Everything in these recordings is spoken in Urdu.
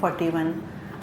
41।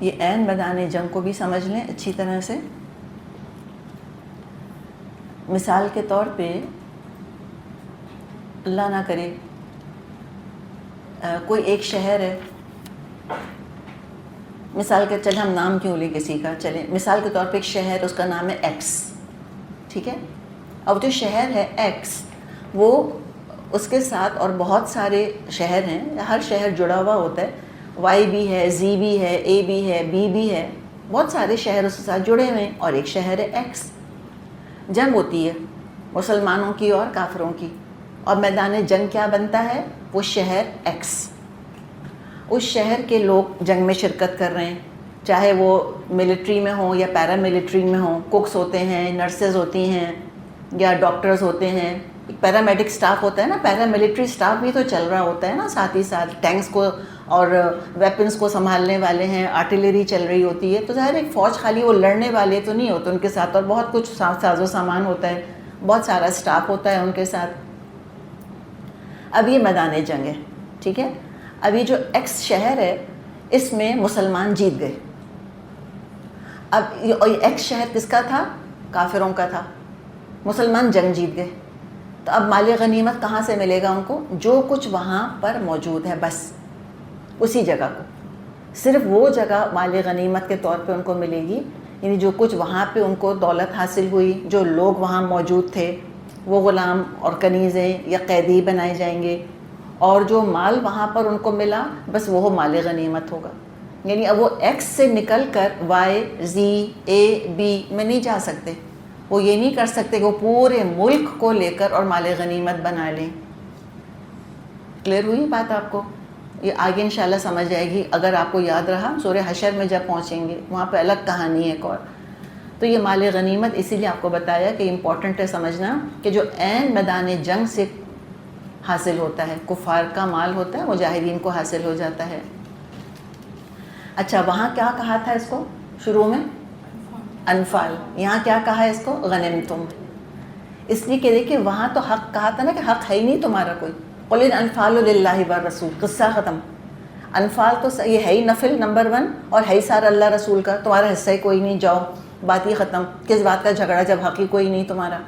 یہ عین میدان جنگ کو بھی سمجھ لیں اچھی طرح سے. مثال کے طور پہ اللہ نہ کرے کوئی ایک شہر ہے، مثال کے چلے ہم نام کیوں لیں کسی کا، چلیں مثال کے طور پہ ایک شہر، اس کا نام ہے ایکس، ٹھیک ہے. اب جو شہر ہے ایکس، وہ اس کے ساتھ اور بہت سارے شہر ہیں، ہر شہر جڑا ہوا ہوتا ہے، وائی بھی ہے، زی بھی ہے، اے بھی ہے، بی بھی ہے، بہت سارے شہر اس کے ساتھ جڑے ہوئے ہیں، اور ایک شہر ہے ایکس. جنگ ہوتی ہے مسلمانوں کی اور کافروں کی، اور میدان جنگ کیا بنتا ہے؟ وہ شہر ایکس. اس شہر کے لوگ جنگ میں شرکت کر رہے ہیں، چاہے وہ ملٹری میں ہوں یا پیرا ملٹری میں ہوں، کوکس ہوتے ہیں، نرسز ہوتی ہیں، یا ڈاکٹرز ہوتے ہیں، پیرامیڈک سٹاف ہوتا ہے نا، پیرا ملٹری سٹاف بھی تو چل رہا ہوتا ہے نا ساتھ ہی ساتھ، ٹینکس کو اور ویپنس کو سنبھالنے والے ہیں، آرٹلری چل رہی ہوتی ہے. تو ظاہر ایک فوج خالی وہ لڑنے والے تو نہیں ہوتے، ان کے ساتھ اور بہت کچھ ساز و سامان ہوتا ہے، بہت سارا سٹاف ہوتا ہے ان کے ساتھ. اب یہ میدان جنگ ہے، ٹھیک ہے. اب یہ جو ایکس شہر ہے اس میں مسلمان جیت گئے. اب یہ ایکس شہر کس کا تھا؟ کافروں کا تھا. مسلمان جنگ جیت گئے، تو اب مال غنیمت کہاں سے ملے گا ان کو؟ جو کچھ وہاں پر موجود ہے بس اسی جگہ کو، صرف وہ جگہ مال غنیمت کے طور پہ ان کو ملے گی. یعنی جو کچھ وہاں پہ ان کو دولت حاصل ہوئی، جو لوگ وہاں موجود تھے وہ غلام اور کنیزیں یا قیدی بنائے جائیں گے، اور جو مال وہاں پر ان کو ملا بس وہ مال غنیمت ہوگا. یعنی اب وہ ایکس سے نکل کر وائی، زی، اے، بی میں نہیں جا سکتے. وہ یہ نہیں کر سکتے کہ وہ پورے ملک کو لے کر اور مال غنیمت بنا لیں. کلیئر ہوئی بات آپ کو؟ یہ آگے انشاءاللہ سمجھ جائے گی اگر آپ کو یاد رہا. سورہ حشر میں جب پہنچیں گے وہاں پہ الگ کہانی ہے ایک اور. تو یہ مال غنیمت اسی لیے آپ کو بتایا کہ امپورٹنٹ ہے سمجھنا کہ جو عین میدان جنگ سے حاصل ہوتا ہے، کفار کا مال ہوتا ہے، مجاہدین کو حاصل ہو جاتا ہے. اچھا وہاں کیا کہا تھا اس کو شروع میں؟ انفال. یہاں کیا کہا ہے اس کو؟ غنمتم. اس لیے کہ دیکھیں وہاں تو حق کہا تھا نا کہ حق ہے ہی نہیں تمہارا کوئی. قل الانفال للہ والرسول، قصہ ختم. انفال تو یہ ہے ہی نفل نمبر 1 اور ہے ہی سارا اللہ رسول کا، تمہارا حصہ ہی کوئی نہیں، جاؤ بات ہی ختم. کس بات کا جھگڑا جب حق ہی کوئی نہیں تمہارا.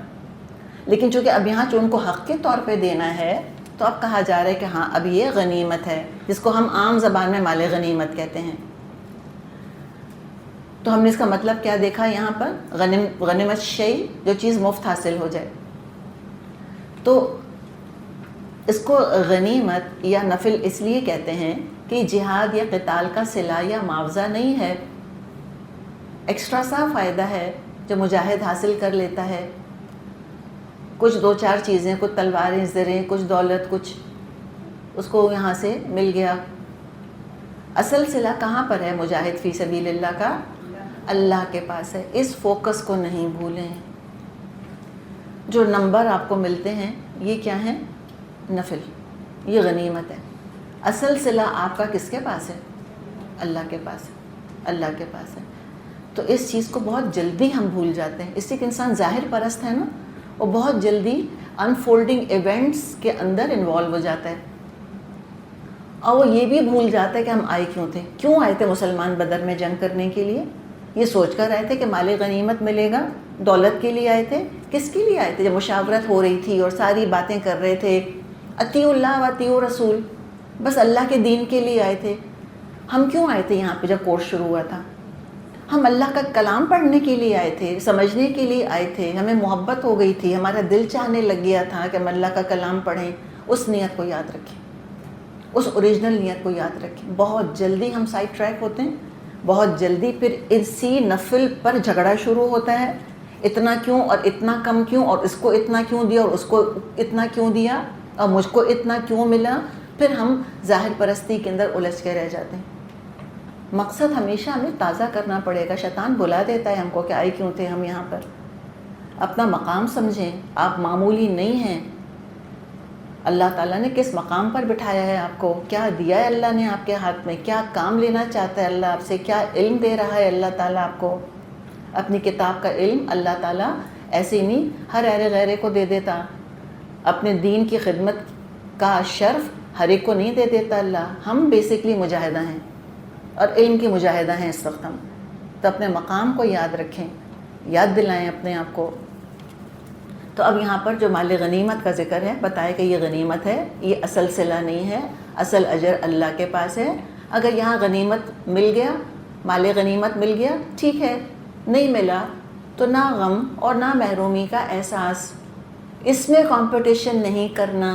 لیکن چونکہ اب یہاں جو ان کو حق کے طور پہ دینا ہے تو اب کہا جا رہا ہے کہ ہاں اب یہ غنیمت ہے، جس کو ہم عام زبان میں مال غنیمت کہتے ہیں. تو ہم نے اس کا مطلب کیا دیکھا یہاں پر؟ غنیمت شیء، جو چیز مفت حاصل ہو جائے. تو اس کو غنیمت یا نفل اس لیے کہتے ہیں کہ جہاد یا قتال کا صلہ یا معاوضہ نہیں ہے، ایکسٹرا سا فائدہ ہے جو مجاہد حاصل کر لیتا ہے. کچھ 2-4 چیزیں، کچھ تلواریں، زریں، کچھ دولت، کچھ اس کو یہاں سے مل گیا. اصل صلہ کہاں پر ہے مجاہد فی سبیل اللہ کا؟ اللہ کے پاس ہے. اس فوکس کو نہیں بھولیں. جو نمبر آپ کو ملتے ہیں یہ کیا ہیں؟ نفل. یہ غنیمت ہے. اصل صلہ آپ کا کس کے پاس ہے؟ اللہ کے پاس ہے. اللہ کے پاس ہے. تو اس چیز کو بہت جلدی ہم بھول جاتے ہیں. اس لیے کہ انسان ظاہر پرست ہے نا، وہ بہت جلدی انفولڈنگ ایونٹس کے اندر انوالو ہو جاتا ہے، اور وہ یہ بھی بھول جاتا ہے کہ ہم آئے کیوں تھے. کیوں آئے تھے مسلمان بدر میں جنگ کرنے کے لیے؟ یہ سوچ کر آئے تھے کہ مال غنیمت ملے گا، دولت کے لیے آئے تھے؟ کس کے لیے آئے تھے؟ جب مشاورت ہو رہی تھی اور ساری باتیں کر رہے تھے، اطیعوا اللہ و اطیعوا رسول، بس اللہ کے دین کے لیے آئے تھے. ہم کیوں آئے تھے یہاں پہ جب کورس شروع ہوا تھا؟ ہم اللہ کا کلام پڑھنے کے لیے آئے تھے، سمجھنے کے لیے آئے تھے. ہمیں محبت ہو گئی تھی، ہمارا دل چاہنے لگ گیا تھا کہ ہم اللہ کا کلام پڑھیں. اس نیت کو یاد رکھیں، اس اوریجنل نیت کو یاد رکھیں. بہت جلدی ہم سائڈ ٹریک ہوتے ہیں، بہت جلدی پھر اسی نفل پر جھگڑا شروع ہوتا ہے. اتنا کیوں اور اتنا کم کیوں، اور اس کو اتنا کیوں دیا اور اس کو اتنا کیوں دیا، اور مجھ کو اتنا کیوں ملا. پھر ہم ظاہر پرستی کے اندر الجھ کے رہ جاتے ہیں. مقصد ہمیشہ ہمیں تازہ کرنا پڑے گا. شیطان بلا دیتا ہے ہم کو کہ آئے کیوں تھے ہم یہاں پر. اپنا مقام سمجھیں، آپ معمولی نہیں ہیں. اللہ تعالیٰ نے کس مقام پر بٹھایا ہے آپ کو، کیا دیا ہے اللہ نے آپ کے ہاتھ میں، کیا کام لینا چاہتا ہے اللہ آپ سے، کیا علم دے رہا ہے اللہ تعالیٰ آپ کو. اپنی کتاب کا علم اللہ تعالیٰ ایسے نہیں ہر ایرے غیرے کو دے دیتا. اپنے دین کی خدمت کا شرف ہر ایک کو نہیں دے دیتا اللہ. ہم بیسکلی مجاہدہ ہیں، اور علم کی مجاہدہ ہیں اس وقت ہم. تو اپنے مقام کو یاد رکھیں, یاد دلائیں اپنے آپ کو. تو اب یہاں پر جو مال غنیمت کا ذکر ہے, بتائے کہ یہ غنیمت ہے, یہ اصل صلہ نہیں ہے, اصل اجر اللہ کے پاس ہے. اگر یہاں غنیمت مل گیا, مال غنیمت مل گیا, ٹھیک ہے, نہیں ملا تو نہ غم اور نہ محرومی کا احساس. اس میں کمپٹیشن نہیں کرنا.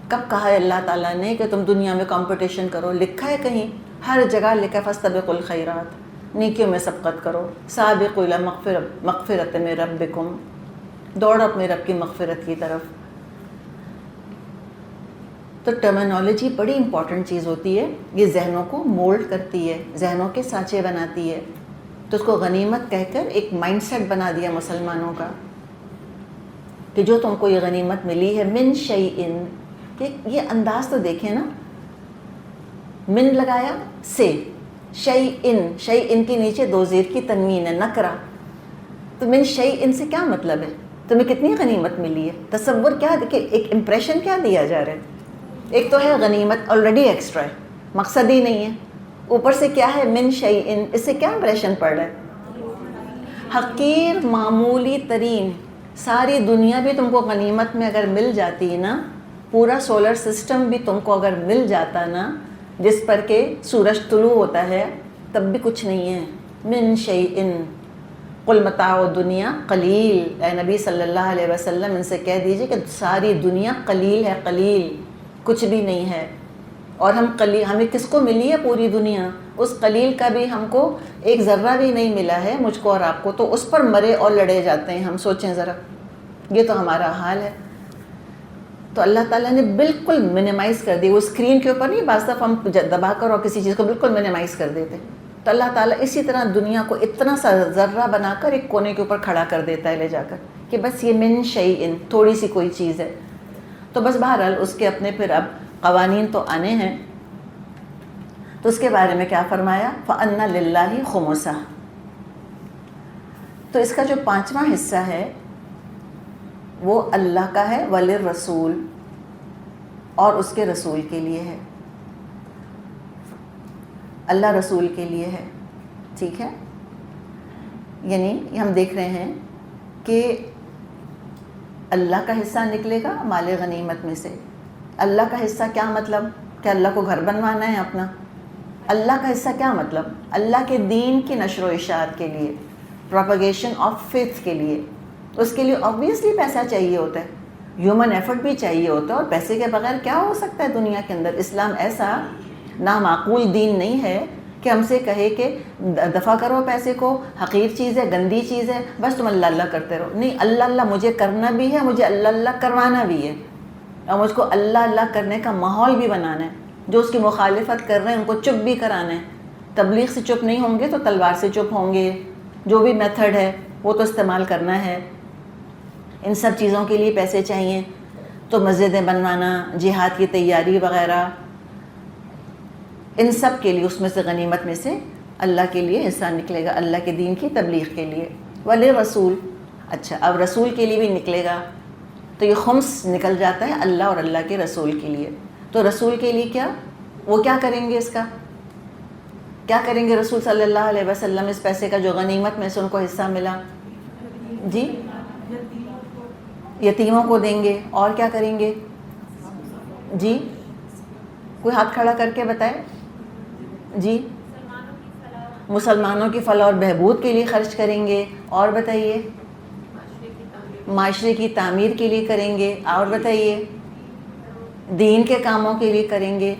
کب کہا ہے اللہ تعالیٰ نے کہ تم دنیا میں کمپٹیشن کرو؟ لکھا ہے کہیں؟ ہر جگہ لکھا ہے فاستبقوا الخیرات, نیکیوں میں سبقت کرو. سابقوا الی مغفرۃ من ربکم, دوڑ اپنے رب کی مغفرت کی طرف. تو ٹرمینالوجی بڑی امپورٹنٹ چیز ہوتی ہے, یہ ذہنوں کو مولڈ کرتی ہے, ذہنوں کے سانچے بناتی ہے. تو اس کو غنیمت کہہ کر ایک مائنڈ سیٹ بنا دیا مسلمانوں کا کہ جو تم کو یہ غنیمت ملی ہے من شیئن. یہ انداز تو دیکھیں نا, من لگایا سے, شیئن, شیئن کے نیچے دو زیر کی تنوین ہے, نکرہ. تو من شیئن سے کیا مطلب ہے؟ تمہیں کتنی غنیمت ملی ہے؟ تصور کیا, دیکھیں ایک امپریشن کیا دیا جا رہا ہے. ایک تو ہے غنیمت آلریڈی ایکسٹرا ہے, مقصد ہی نہیں ہے. اوپر سے کیا ہے من شیئن, اس سے کیا امپریشن پڑ رہا ہے؟ حقیر, معمولی ترین. ساری دنیا بھی تم کو غنیمت میں اگر مل جاتی نا, پورا سولر سسٹم بھی تم کو اگر مل جاتا نا, جس پر کہ سورج طلوع ہوتا ہے, تب بھی کچھ نہیں ہے. من شیئن قل متاع الدنیا قلیل. اے نبی صلی اللہ علیہ وسلم ان سے کہہ دیجئے کہ ساری دنیا قلیل ہے, قلیل, کچھ بھی نہیں ہے. اور ہمیں کس کو ملی ہے پوری دنیا؟ اس قلیل کا بھی ہم کو ایک ذرہ بھی نہیں ملا ہے, مجھ کو اور آپ کو. تو اس پر مرے اور لڑے جاتے ہیں ہم. سوچیں ذرا, یہ تو ہمارا حال ہے. تو اللہ تعالیٰ نے بالکل منیمائز کر دی. وہ اسکرین کے اوپر نہیں, بعض دفعہ ہم دبا کر اور کسی چیز کو بالکل منیمائز کر دیتے. تو اللہ تعالیٰ اسی طرح دنیا کو اتنا سا ذرہ بنا کر ایک کونے کے اوپر کھڑا کر دیتا ہے لے جا کر, کہ بس یہ من شیئن, تھوڑی سی کوئی چیز ہے. تو بس بہرحال اس کے اپنے پھر اب قوانین تو آنے ہیں. تو اس کے بارے میں کیا فرمایا؟ فَأَنَّ لِلَّهِ خُمُسَهُ. تو اس کا جو 5واں حصہ ہے وہ اللہ کا ہے, وَلِلرَّسُولِ, اور اس کے رسول کے لیے ہے. اللہ رسول کے لیے ہے, ٹھیک ہے. یعنی ہم دیکھ رہے ہیں کہ اللہ کا حصہ نکلے گا مال غنیمت میں سے. اللہ کا حصہ کیا مطلب؟ کہ اللہ کو گھر بنوانا ہے اپنا. اللہ کا حصہ کیا مطلب؟ اللہ کے دین کی نشر و اشاعت کے لیے, پروپیگیشن آف فیتھ کے لیے. اس کے لیے آبویسلی پیسہ چاہیے ہوتا ہے, ہیومن ایفرٹ بھی چاہیے ہوتا ہے. اور پیسے کے بغیر کیا ہو سکتا ہے دنیا کے اندر؟ اسلام ایسا نامعقول دین نہیں ہے کہ ہم سے کہے کہ دفع کرو پیسے کو, حقیر چیز ہے, گندی چیز ہے, بس تم اللہ اللہ کرتے رہو. نہیں, اللہ اللہ مجھے کرنا بھی ہے, مجھے اللہ اللہ کروانا بھی ہے, اور مجھ کو اللہ اللہ کرنے کا ماحول بھی بنانا ہے. جو اس کی مخالفت کر رہے ہیں ان کو چپ بھی کرانا ہے. تبلیغ سے چپ نہیں ہوں گے تو تلوار سے چپ ہوں گے. جو بھی میتھڈ ہے وہ تو استعمال کرنا ہے. ان سب چیزوں کے لیے پیسے چاہیے. تو مسجدیں بنوانا, جہاد کی تیاری وغیرہ, ان سب کے لیے اس میں سے غنیمت میں سے اللہ کے لیے حصہ نکلے گا, اللہ کے دین کی تبلیغ کے لیے. وَلِلرَّسُولِ. اچھا, اب رسول کے لیے بھی نکلے گا. تو یہ خمس نکل جاتا ہے اللہ اور اللہ کے رسول کے لیے. تو رسول کے لیے کیا, وہ کیا کریں گے؟ اس کا کیا کریں گے رسول صلی اللہ علیہ وسلم اس پیسے کا جو غنیمت میں سے ان کو حصہ ملا؟ جی, یتیموں کو دیں گے. اور کیا کریں گے؟ جی, کوئی ہاتھ کھڑا کر کے بتائے. جی, مسلمانوں کی فلاح اور بہبود کے لیے خرچ کریں گے. اور بتائیے. معاشرے کی تعمیر کے لیے کریں گے. اور بتائیے. دین کے کاموں کے لیے کریں گے.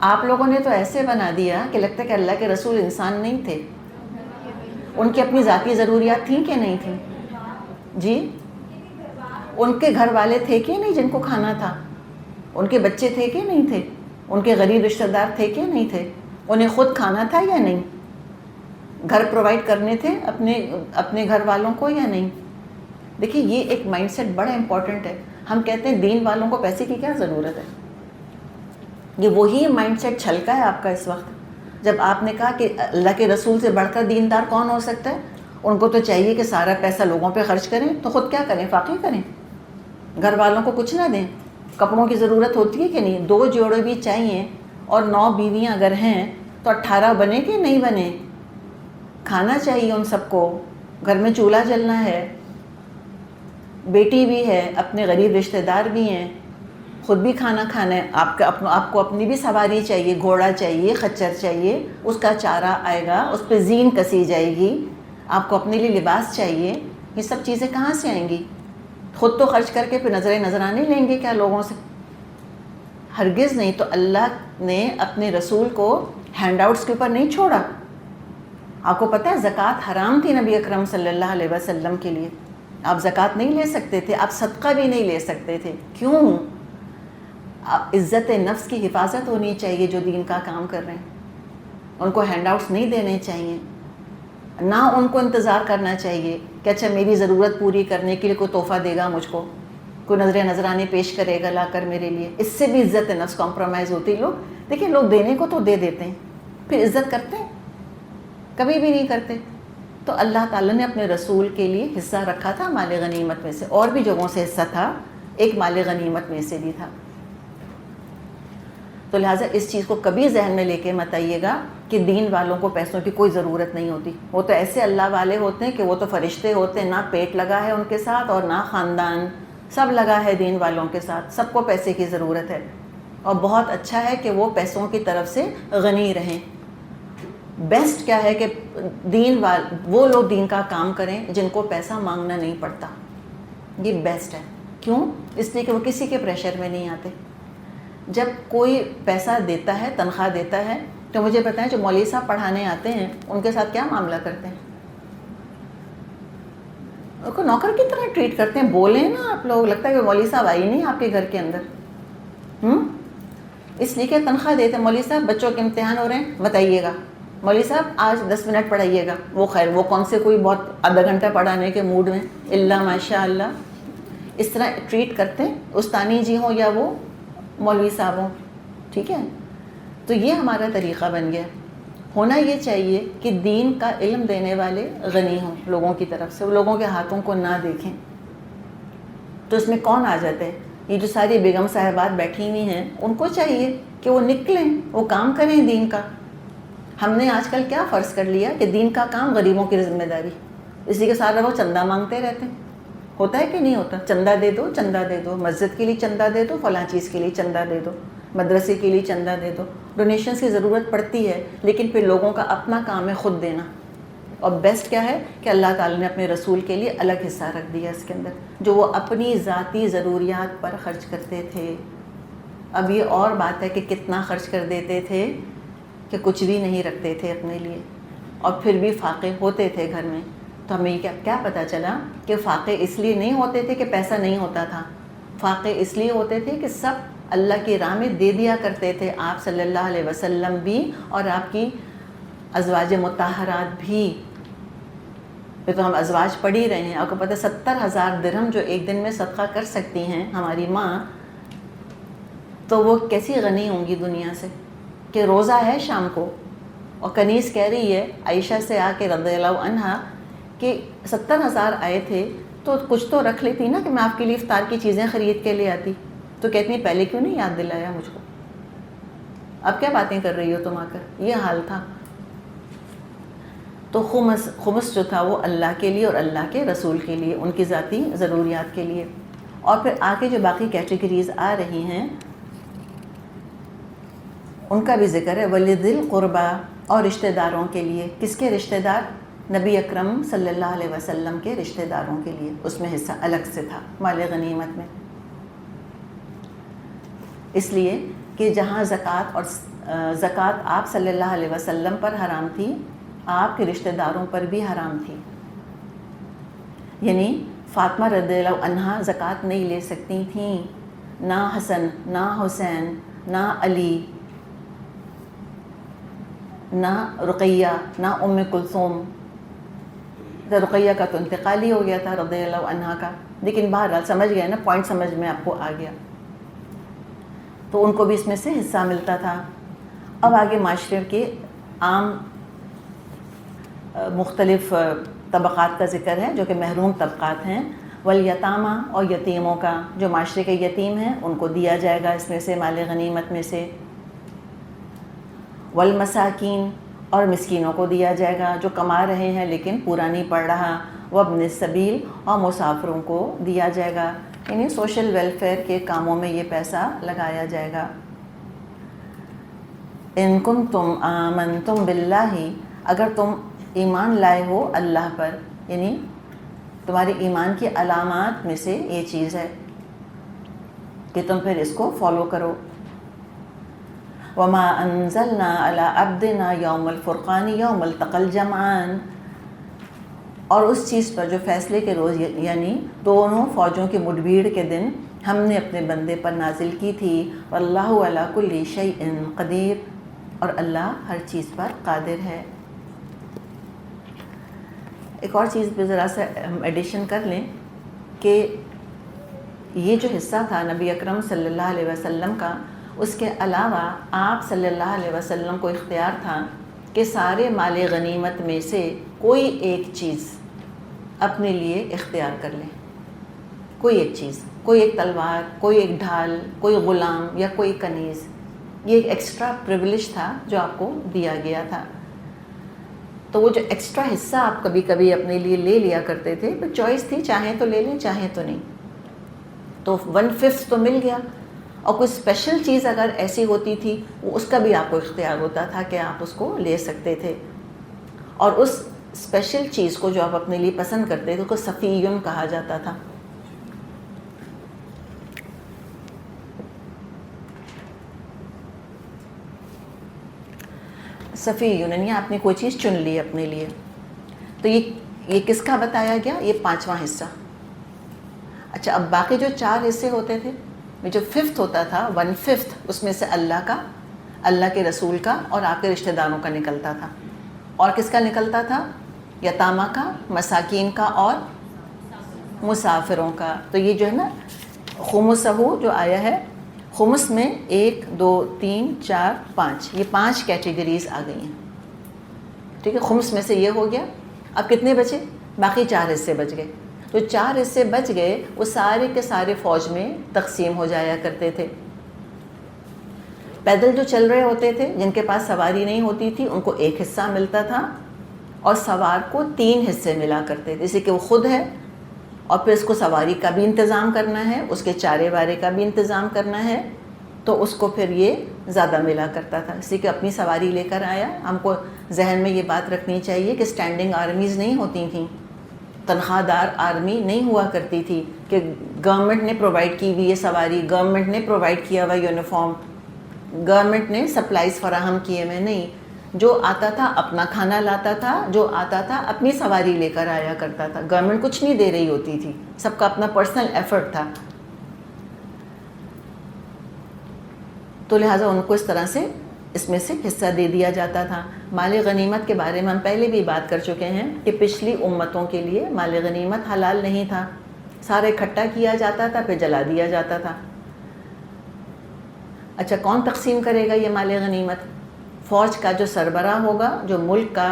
آپ لوگوں نے تو ایسے بنا دیا کہ لگتا ہے کہ اللہ کے رسول انسان نہیں تھے. ان کی اپنی ذاتی ضروریات تھیں کہ نہیں تھیں؟ جی, ان کے گھر والے تھے کہ نہیں جن کو کھانا تھا؟ ان کے بچے تھے کہ نہیں تھے؟ ان کے غریب رشتہ دار تھے کہ نہیں تھے؟ انہیں خود کھانا تھا یا نہیں؟ گھر پرووائڈ کرنے تھے اپنے گھر والوں کو یا نہیں؟ دیکھیے, یہ ایک مائنڈ سیٹ بڑا امپورٹنٹ ہے. ہم کہتے ہیں دین والوں کو پیسے کی کیا ضرورت ہے. یہ وہی مائنڈ سیٹ چھلکا ہے آپ کا اس وقت, جب آپ نے کہا کہ اللہ کے رسول سے بڑھ کر دیندار کون ہو سکتا ہے. ان کو تو چاہیے کہ سارا پیسہ لوگوں پہ خرچ کریں, تو خود کیا کریں؟ فاقے کریں, گھر والوں کو کچھ نہ دیں. کپڑوں کی ضرورت ہوتی ہے کہ نہیں؟ 2 جوڑے بھی چاہیے, اور 9 بیویاں اگر ہیں تو 18 بنے کہ نہیں بنے؟ کھانا چاہیے ان سب کو، گھر میں چولہا جلنا ہے، بیٹی بھی ہے، اپنے غریب رشتہ دار بھی ہیں، خود بھی کھانا کھانا ہے، آپ کو اپنی بھی سواری چاہیے، گھوڑا چاہیے، خچر چاہیے، اس کا چارہ آئے گا، اس پہ زین کسی جائے گی، آپ کو اپنے لیے لباس چاہیے. یہ سب چیزیں کہاں سے آئیں گی؟ خود تو خرچ کر کے پھر نذرانے لیں گے کیا لوگوں سے؟ ہرگز نہیں. تو اللہ نے اپنے رسول کو ہینڈ آؤٹس کے اوپر نہیں چھوڑا. آپ کو پتہ ہے زکوٰۃ حرام تھی نبی اکرم صلی اللہ علیہ وسلم کے لیے. آپ زکوٰۃ نہیں لے سکتے تھے، آپ صدقہ بھی نہیں لے سکتے تھے. کیوں؟ عزت نفس کی حفاظت ہونی چاہیے جو دین کا کام کر رہے ہیں. ان کو ہینڈ آؤٹس نہیں دینے چاہیے، نہ ان کو انتظار کرنا چاہیے کہ اچھا میری ضرورت پوری کرنے کے لیے کوئی تحفہ دے گا مجھ کو، کوئی نذرانے پیش کرے گا لا کر میرے لیے. اس سے بھی عزت نفس کمپرومائز ہوتی. لوگ دیکھیں، لوگ دینے کو تو دے دیتے ہیں، پھر عزت کرتے ہیں؟ کبھی بھی نہیں کرتے. تو اللہ تعالیٰ نے اپنے رسول کے لیے حصہ رکھا تھا مال غنیمت میں سے، اور بھی جگہوں سے حصہ تھا، ایک مال غنیمت میں سے بھی تھا. تو لہٰذا اس چیز کو کبھی ذہن میں لے کے مت آئیے گا کہ دین والوں کو پیسوں کی کوئی ضرورت نہیں ہوتی. وہ تو ایسے اللہ والے ہوتے ہیں کہ وہ تو فرشتے ہوتے ہیں، نہ پیٹ لگا ہے ان کے ساتھ اور نہ خاندان، سب لگا ہے دین والوں کے ساتھ. سب کو پیسے کی ضرورت ہے، اور بہت اچھا ہے کہ وہ پیسوں کی طرف سے غنی رہیں. بیسٹ کیا ہے کہ وہ لوگ دین کا کام کریں جن کو پیسہ مانگنا نہیں پڑتا. یہ بیسٹ ہے. کیوں؟ اس لیے کہ وہ کسی کے پریشر میں نہیں آتے. جب کوئی پیسہ دیتا ہے، تنخواہ دیتا ہے، تو مجھے بتائیں جو مولوی صاحب پڑھانے آتے ہیں ان کے ساتھ کیا معاملہ کرتے ہیں؟ ان کو نوکر کی طرح ٹریٹ کرتے ہیں. بولیں نا آپ لوگ، لگتا ہے کہ مولوی صاحب آئی نہیں آپ کے گھر کے اندر. اس لیے کہ تنخواہ دیتے ہیں. مولوی صاحب بچوں کے امتحان ہو رہے ہیں، بتائیے گا. مولوی صاحب آج 10 منٹ پڑھائیے گا. وہ خیر وہ کون سے کوئی بہت آدھا گھنٹہ پڑھانے کے موڈ میں، اللہ ماشاء اللہ. اس طرح ٹریٹ کرتے ہیں، استانی جی ہوں یا وہ مولوی صاحب ہوں. ٹھیک ہے؟ تو یہ ہمارا طریقہ بن گیا. ہونا یہ چاہیے کہ دین کا علم دینے والے غنی ہوں لوگوں کی طرف سے، لوگوں کے ہاتھوں کو نہ دیکھیں. تو اس میں کون آ جاتے ہیں؟ یہ جو ساری بیگم صاحبات بیٹھی ہوئی ہیں، ان کو چاہیے کہ وہ نکلیں، وہ کام کریں دین کا. ہم نے آج کل کیا فرض کر لیا کہ دین کا کام غریبوں کی ذمہ داری، اسی کے ساتھ وہ چندہ مانگتے رہتے ہیں. ہوتا ہے کہ نہیں ہوتا؟ چندہ دے دو، چندہ دے دو، مسجد کے لیے چندہ دے دو، فلاں چیز کے لیے چندہ دے دو، مدرسے کے لیے چندہ دے دو. ڈونیشنس کی ضرورت پڑتی ہے، لیکن پھر لوگوں کا اپنا کام ہے خود دینا. اور بیسٹ کیا ہے کہ اللہ تعالیٰ نے اپنے رسول کے لیے الگ حصہ رکھ دیا اس کے اندر، جو وہ اپنی ذاتی ضروریات پر خرچ کرتے تھے. اب یہ اور بات ہے کہ کتنا خرچ کر دیتے تھے کہ کچھ بھی نہیں رکھتے تھے اپنے لیے، اور پھر بھی فاقے ہوتے تھے گھر میں. تو ہمیں کیا پتہ چلا کہ فاقے اس لیے نہیں ہوتے تھے کہ پیسہ نہیں ہوتا تھا. فاقے اس لیے ہوتے تھے کہ سب اللہ کی راہ میں دے دیا کرتے تھے. آپ صلی اللہ علیہ وسلم بھی اور آپ کی ازواج مطہرات بھی. یہ تو ہم ازواج پڑھ ہی رہے ہیں. آپ کو پتہ 70,000 درہم جو ایک دن میں صدقہ کر سکتی ہیں ہماری ماں، تو وہ کیسی غنی ہوں گی دنیا سے کہ روزہ ہے شام کو، اور کنیز کہہ رہی ہے عائشہ سے آ کے رضی اللہ عنہا کہ 70,000 آئے تھے تو کچھ تو رکھ لیتی نا کہ میں آپ کے لیے افطار کی چیزیں خرید کے لے آتی. تو کہتی ہیں پہلے کیوں نہیں یاد دلایا مجھ کو؟ اب کیا باتیں کر رہی ہو تم آ کر؟ یہ حال تھا. تو خمس جو تھا وہ اللہ کے لیے اور اللہ کے رسول کے لیے، ان کی ذاتی ضروریات کے لیے. اور پھر آگے جو باقی کیٹیگریز آ رہی ہیں ان کا بھی ذکر ہے. وَلِذِي الْقُرْبَى، اور رشتہ داروں کے لیے. کس کے رشتہ دار؟ نبی اکرم صلی اللہ علیہ وسلم کے رشتہ داروں کے لیے. اس میں حصہ الگ سے تھا مال غنیمت میں، اس لیے کہ جہاں زکوٰۃ آپ صلی اللہ علیہ وسلم پر حرام تھی، آپ کے رشتہ داروں پر بھی حرام تھی. یعنی فاطمہ رضی اللہ عنہا زکوٰۃ نہیں لے سکتی تھیں، نہ حسن، نہ حسین، نہ علی، نہ رقیہ، نہ ام کلثوم. رقیہ کا تو انتقال ہی ہو گیا تھا رضی اللہ عنہا کا، لیکن بہرحال سمجھ گئے نا، پوائنٹ سمجھ میں آپ کو آ گیا. تو ان کو بھی اس میں سے حصہ ملتا تھا. اب آگے معاشرے کے عام مختلف طبقات کا ذکر ہے جو کہ محروم طبقات ہیں. والیتامہ، اور یتیموں کا، جو معاشرے کے یتیم ہیں ان کو دیا جائے گا اس میں سے مال غنیمت میں سے. والمساکین، اور مسکینوں کو دیا جائے گا جو کما رہے ہیں لیکن پورا نہیں پڑ رہا، وابن السبیل، اور مسافروں کو دیا جائے گا، یعنی سوشل ویلفیئر کے کاموں میں یہ پیسہ لگایا جائے گا۔ ان کنتم آمنتم باللہ، اگر تم ایمان لائے ہو اللہ پر، یعنی تمہارے ایمان کی علامات میں سے یہ چیز ہے کہ تم پھر اس کو فالو کرو۔ وما انزلنا علی عبدنا یوم الفرقان یوم التقى الجمعان، اور اس چیز پر جو فیصلے کے روز یعنی دونوں فوجوں کی مڈبھیڑ کے دن ہم نے اپنے بندے پر نازل کی تھی، واللہ علی کل شیء قدیر، اور اللہ ہر چیز پر قادر ہے۔ ایک اور چیز پہ ذرا سا ایڈیشن کر لیں کہ یہ جو حصہ تھا نبی اکرم صلی اللہ علیہ وسلم کا، اس کے علاوہ آپ صلی اللہ علیہ وسلم کو اختیار تھا کہ سارے مال غنیمت میں سے کوئی ایک چیز اپنے لیے اختیار کر لیں، کوئی ایک چیز، کوئی ایک تلوار، کوئی ایک ڈھال، کوئی غلام یا کوئی کنیز، یہ ایک ایکسٹرا پریویلیج تھا جو آپ کو دیا گیا تھا۔ تو وہ جو ایکسٹرا حصہ آپ کبھی کبھی اپنے لیے لے لیا کرتے تھے، تو چوائس تھی، چاہیں تو لے لیں چاہیں تو نہیں، تو 1/5 تو مل گیا، اور کوئی اسپیشل چیز اگر ایسی ہوتی تھی وہ اس کا بھی آپ کو اختیار ہوتا تھا کہ آپ اس کو لے سکتے تھے، اور اس اسپیشل چیز کو جو آپ اپنے لیے پسند کرتے تھے اس کو صفیٌ کہا جاتا تھا۔ صفیٌ یعنی آپ نے کوئی چیز چن لی اپنے لیے، تو یہ کس کا بتایا گیا؟ یہ 5واں حصہ۔ اچھا، اب باقی جو 4 حصے ہوتے تھے، جو 5th ہوتا تھا 1/5، اس میں سے اللہ کا، اللہ کے رسول کا اور آپ کے رشتہ داروں کا نکلتا تھا، اور کس کا نکلتا تھا؟ یتامہ کا، مساکین کا اور مسافروں کا۔ تو یہ جو ہے نا خمسہ جو آیا ہے، خمس میں 1 2 3 4 5، یہ 5 کیٹیگریز آ گئی ہیں، ٹھیک ہے، خمس میں سے یہ ہو گیا۔ اب کتنے بچے؟ باقی 4 حصے بچ گئے، تو 4 حصے بچ گئے، وہ سارے کے سارے فوج میں تقسیم ہو جایا کرتے تھے۔ پیدل جو چل رہے ہوتے تھے، جن کے پاس سواری نہیں ہوتی تھی، ان کو 1 حصہ ملتا تھا، اور سوار کو 3 حصے ملا کرتے تھے، جیسے کہ وہ خود ہے اور پھر اس کو سواری کا بھی انتظام کرنا ہے، اس کے چارے وارے کا بھی انتظام کرنا ہے، تو اس کو پھر یہ زیادہ ملا کرتا تھا، اسی کہ اپنی سواری لے کر آیا۔ ہم کو ذہن میں یہ بات رکھنی چاہیے کہ اسٹینڈنگ آرمیز نہیں ہوتی تھیں، تنخواہ دار آرمی نہیں ہوا کرتی تھی کہ گورنمنٹ نے پرووائڈ کی ہوئی یہ سواری، گورنمنٹ نے پرووائڈ کیا ہوا یونیفارم، گورنمنٹ نے سپلائز فراہم کیے ہوئے، نہیں، جو آتا تھا اپنا کھانا لاتا تھا، جو آتا تھا اپنی سواری لے کر آیا کرتا تھا، گورنمنٹ کچھ نہیں دے رہی ہوتی تھی، سب کا اپنا پرسنل ایفرٹ تھا، تو لہٰذا ان کو اس طرح سے اس میں سے حصہ دے دیا جاتا تھا۔ مال غنیمت کے بارے میں ہم پہلے بھی بات کر چکے ہیں کہ پچھلی امتوں کے لیے مال غنیمت حلال نہیں تھا، سارا اکٹھا کیا جاتا تھا پھر جلا دیا جاتا تھا۔ اچھا، کون تقسیم کرے گا یہ مال غنیمت؟ فوج کا جو سربراہ ہوگا، جو ملک کا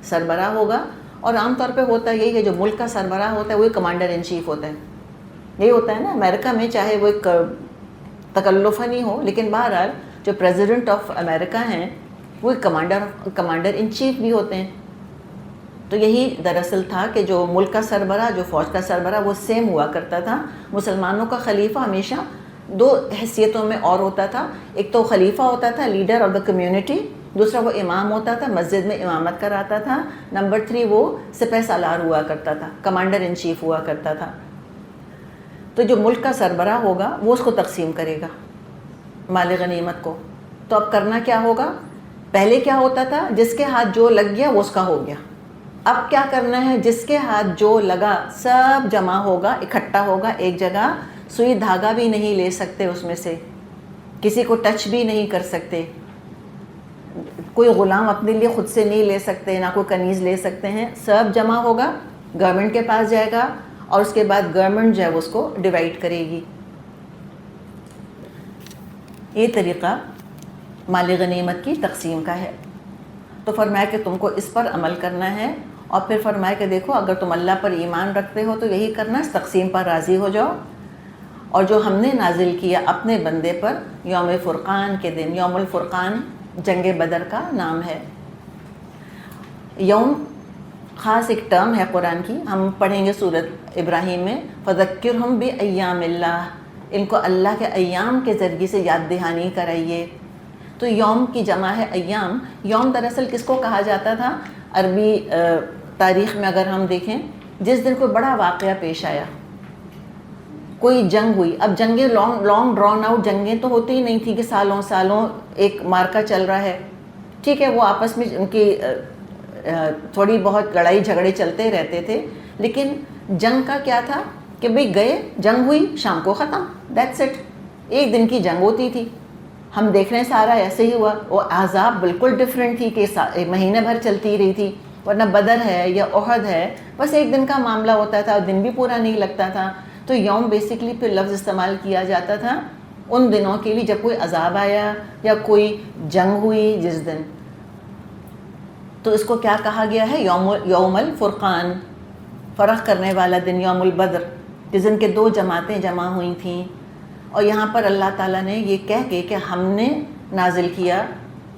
سربراہ ہوگا، اور عام طور پہ ہوتا یہی ہے، جو ملک کا سربراہ ہوتا ہے وہی کمانڈر ان چیف ہوتا ہے، یہی ہوتا ہے نا امریکہ میں، چاہے وہ ایک تکلفہ نہیں ہو، لیکن بہرحال جو پریزیڈنٹ آف امریکہ ہیں وہ کمانڈر ان چیف بھی ہوتے ہیں۔ تو یہی دراصل تھا کہ جو ملک کا سربراہ، جو فوج کا سربراہ، وہ سیم ہوا کرتا تھا۔ مسلمانوں کا خلیفہ ہمیشہ 2 حیثیتوں میں اور ہوتا تھا، ایک تو خلیفہ ہوتا تھا، لیڈر آف دا کمیونٹی، دوسرا وہ امام ہوتا تھا، مسجد میں امامت کراتا تھا، نمبر 3 وہ سپہ سالار ہوا کرتا تھا، کمانڈر ان چیف ہوا کرتا تھا۔ تو جو ملک کا سربراہ ہوگا وہ اس کو تقسیم کرے گا مال غنیمت کو۔ تو اب کرنا کیا ہوگا؟ پہلے کیا ہوتا تھا؟ جس کے ہاتھ جو لگ گیا وہ اس کا ہو گیا۔ اب کیا کرنا ہے؟ جس کے ہاتھ جو لگا سب جمع ہوگا، اکٹھا ہوگا ایک جگہ، سوئی دھاگا بھی نہیں لے سکتے اس میں سے، کسی کو ٹچ بھی نہیں کر سکتے، کوئی غلام اپنے لیے خود سے نہیں لے سکتے، نہ کوئی کنیز لے سکتے ہیں، سب جمع ہوگا، گورنمنٹ کے پاس جائے گا، اور اس کے بعد گورنمنٹ جو ہے اس کو ڈیوائڈ کرے گی۔ یہ طریقہ مال غنیمت کی تقسیم کا ہے۔ تو فرمایا کہ تم کو اس پر عمل کرنا ہے، اور پھر فرمایا کہ دیکھو اگر تم اللہ پر ایمان رکھتے ہو تو یہی کرنا، اس تقسیم پر راضی ہو جاؤ، اور جو ہم نے نازل کیا اپنے بندے پر یوم فرقان کے دن، یوم الفرقان جنگ بدر کا نام ہے۔ یوم خاص ایک ٹرم ہے قرآن کی، ہم پڑھیں گے سورۃ ابراہیم میں، فذکرہم بایام اللہ، ان کو اللہ کے ایام کے ذریعے سے یاد دہانی کرائیے۔ تو یوم کی جمع ہے ایام۔ یوم دراصل کس کو کہا جاتا تھا؟ عربی تاریخ میں اگر ہم دیکھیں، جس دن کوئی بڑا واقعہ پیش آیا، کوئی جنگ ہوئی۔ اب جنگیں لانگ ڈرون آؤٹ جنگیں تو ہوتی ہی نہیں تھی کہ سالوں سالوں ایک مارکا چل رہا ہے، ٹھیک ہے، وہ آپس میں ان کی تھوڑی بہت لڑائی جھگڑے چلتے رہتے تھے، لیکن جنگ کا کیا تھا کہ بھئی گئے، جنگ ہوئی، شام کو ختم، دیٹس اٹ، ایک دن کی جنگ ہوتی تھی۔ ہم دیکھ رہے ہیں سارا ایسے ہی ہوا۔ وہ احزاب بالکل ڈیفرنٹ تھی کہ مہینے بھر چلتی رہی تھی، ورنہ بدر ہے یا احد ہے بس ایک دن کا معاملہ ہوتا تھا، دن بھی پورا نہیں لگتا تھا۔ تو یوم بیسکلی پھر لفظ استعمال کیا جاتا تھا ان دنوں کے لیے جب کوئی عذاب آیا یا کوئی جنگ ہوئی جس دن۔ تو اس کو کیا کہا گیا ہے؟ یوم الفرقان، فرق کرنے والا دن، یوم البدر، جس دن کے دو جماعتیں جمع ہوئی تھیں۔ اور یہاں پر اللہ تعالیٰ نے یہ کہہ کے کہ ہم نے نازل کیا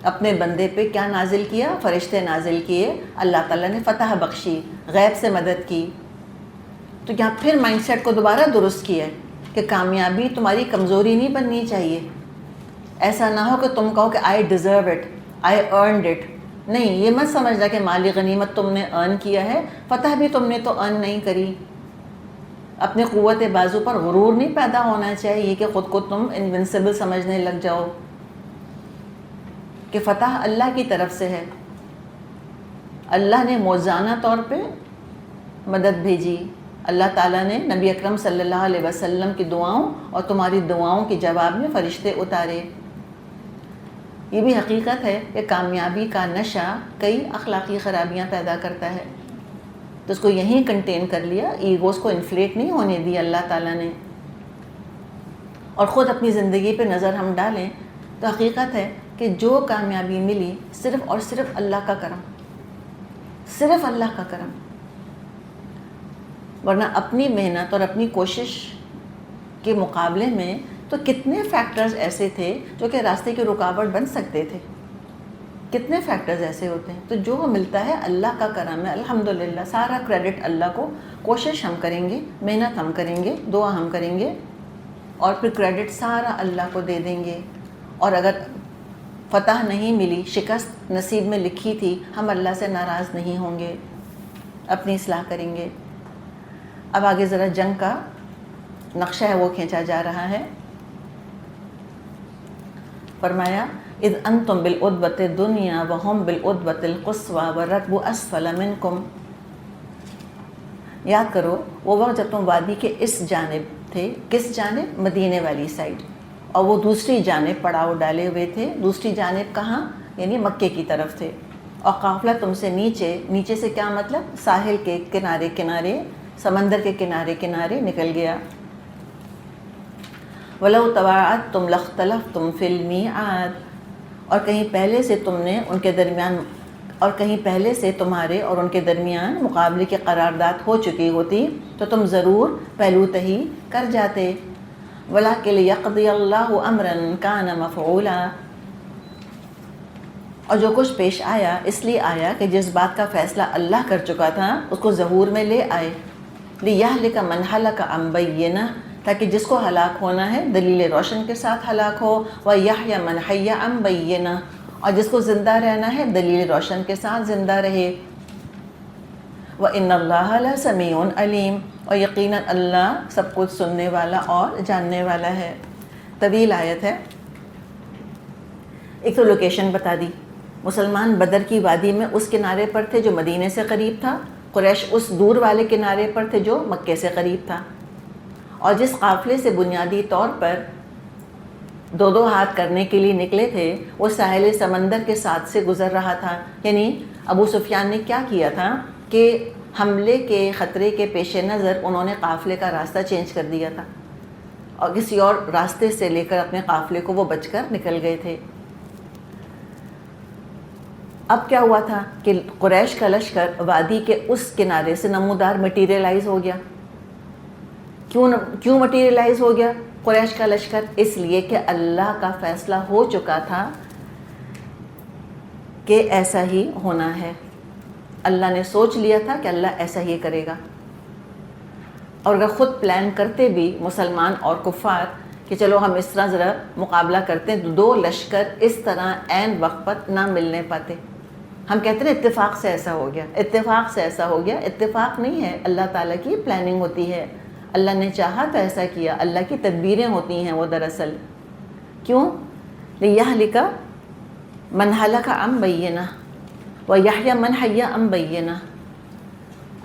اپنے بندے پہ، کیا نازل کیا؟ فرشتے نازل کیے، اللہ تعالیٰ نے فتح بخشی، غیب سے مدد کی۔ تو یہاں پھر مائنڈ سیٹ کو دوبارہ درست کیا ہے کہ کامیابی تمہاری کمزوری نہیں بننی چاہیے۔ ایسا نہ ہو کہ تم کہو کہ آئی deserve it, I earned it, نہیں، یہ مت سمجھنا کہ مالی غنیمت تم نے ارن کیا ہے، فتح بھی تم نے تو ارن نہیں کری۔ اپنے قوت بازو پر غرور نہیں پیدا ہونا چاہیے کہ خود کو تم انونسبل سمجھنے لگ جاؤ، کہ فتح اللہ کی طرف سے ہے۔ اللہ نے موزانہ طور پہ مدد بھیجی، اللہ تعالیٰ نے نبی اکرم صلی اللہ علیہ وسلم کی دعاؤں اور تمہاری دعاؤں کے جواب میں فرشتے اتارے۔ یہ بھی حقیقت ہے کہ کامیابی کا نشہ کئی اخلاقی خرابیاں پیدا کرتا ہے، تو اس کو یہیں کنٹین کر لیا، ایگوز کو انفلیٹ نہیں ہونے دی اللہ تعالیٰ نے۔ اور خود اپنی زندگی پہ نظر ہم ڈالیں تو حقیقت ہے کہ جو کامیابی ملی صرف اور صرف اللہ کا کرم، صرف اللہ کا کرم، ورنہ اپنی محنت اور اپنی کوشش کے مقابلے میں تو کتنے فیکٹرز ایسے تھے جو کہ راستے کی رکاوٹ بن سکتے تھے، کتنے فیکٹرز ایسے ہوتے ہیں۔ تو جو ملتا ہے اللہ کا کرم ہے، الحمدللہ، سارا کریڈٹ اللہ کو۔ کوشش ہم کریں گے، محنت ہم کریں گے، دعا ہم کریں گے، اور پھر کریڈٹ سارا اللہ کو دے دیں گے۔ اور اگر فتح نہیں ملی، شکست نصیب میں لکھی تھی، ہم اللہ سے ناراض نہیں ہوں گے، اپنی اصلاح کریں گے۔ اب آگے ذرا جنگ کا نقشہ ہے وہ کھینچا جا رہا ہے۔ فرمایا اذ انتم بالعدوۃ الدنیا وہم بالعدوۃ القصویٰ والرکب اسفل منکم، یاد کرو وہ وقت جب تم وادی کے اس جانب تھے، کس جانب؟ مدینے والی سائڈ، اور وہ دوسری جانب پڑاؤ ڈالے ہوئے تھے۔ دوسری جانب کہاں؟ یعنی مکے کی طرف تھے، اور قافلہ تم سے نیچے سے کیا مطلب؟ ساحل کے کنارے کنارے، سمندر کے کنارے کنارے نکل گیا۔ وَلَوْ تَوَاعَدْتُمْ لَاخْتَلَفْتُمْ فِي الْمِيعَادِ، اور کہیں پہلے سے تم نے ان کے درمیان، اور کہیں پہلے سے تمہارے اور ان کے درمیان مقابلے کی قرارداد ہو چکی ہوتی تو تم ضرور پہلو تہی کر جاتے۔ وَلَٰكِن لِيَقْضِيَ اللَّهُ أَمْرًا كَانَ مَفْعُولًا، اور جو کچھ پیش آیا اس لیے آیا کہ جس بات کا فیصلہ اللہ کر چکا تھا اس کو ظہور میں لے آئے۔ لِيَهْلِكَ مَنْ هَلَكَ عَنْ بَيِّنَةٍ، تاکہ جس کو ہلاک ہونا ہے دلیل روشن کے ساتھ ہلاک ہو، وَيَحْيَ مَنْ حَيَّ عَنْ بَيِّنَةٍ، اور جس کو زندہ رہنا ہے دلیل روشن کے ساتھ زندہ رہے۔ وَإِنَّ اللَّهَ لَسَمِيعٌ عَلِيمٌ، اور یقیناً اللہ سب کچھ سننے والا اور جاننے والا ہے۔ طویل آیت ہے۔ ایک تو لوکیشن بتا دی، مسلمان بدر کی وادی میں اس کنارے پر تھے جو مدینے سے قریب تھا، قریش اس دور والے کنارے پر تھے جو مکے سے قریب تھا، اور جس قافلے سے بنیادی طور پر دو ہاتھ کرنے کے لیے نکلے تھے وہ ساحل سمندر کے ساتھ سے گزر رہا تھا۔ یعنی ابو سفیان نے کیا کیا تھا کہ حملے کے خطرے کے پیش نظر انہوں نے قافلے کا راستہ چینج کر دیا تھا، اور کسی اور راستے سے لے کر اپنے قافلے کو وہ بچ کر نکل گئے تھے۔ اب کیا ہوا تھا کہ قریش کا لشکر وادی کے اس کنارے سے نمودار مٹیریلائز ہو گیا۔ کیوں مٹیریلائز ہو گیا قریش کا لشکر؟ اس لیے کہ اللہ کا فیصلہ ہو چکا تھا کہ ایسا ہی ہونا ہے. اللہ نے سوچ لیا تھا کہ اللہ ایسا ہی کرے گا. اور اگر خود پلان کرتے بھی مسلمان اور کفار کہ چلو ہم اس طرح ذرا مقابلہ کرتے ہیں، تو دو لشکر اس طرح عین وقت پر نہ ملنے پاتے. ہم کہتے ہیں اتفاق سے ایسا ہو گیا، اتفاق سے ایسا ہو گیا. اتفاق نہیں ہے، اللہ تعالیٰ کی پلاننگ ہوتی ہے. اللہ نے چاہا تو ایسا کیا. اللہ کی تدبیریں ہوتی ہیں وہ دراصل. کیوں؟ لِيَهْلِكَ مَنْ هَلَكَ عَنْ بَيِّنَةٍ وَيَحْيَىٰ مَنْ حَيَّ عَنْ بَيِّنَةٍ.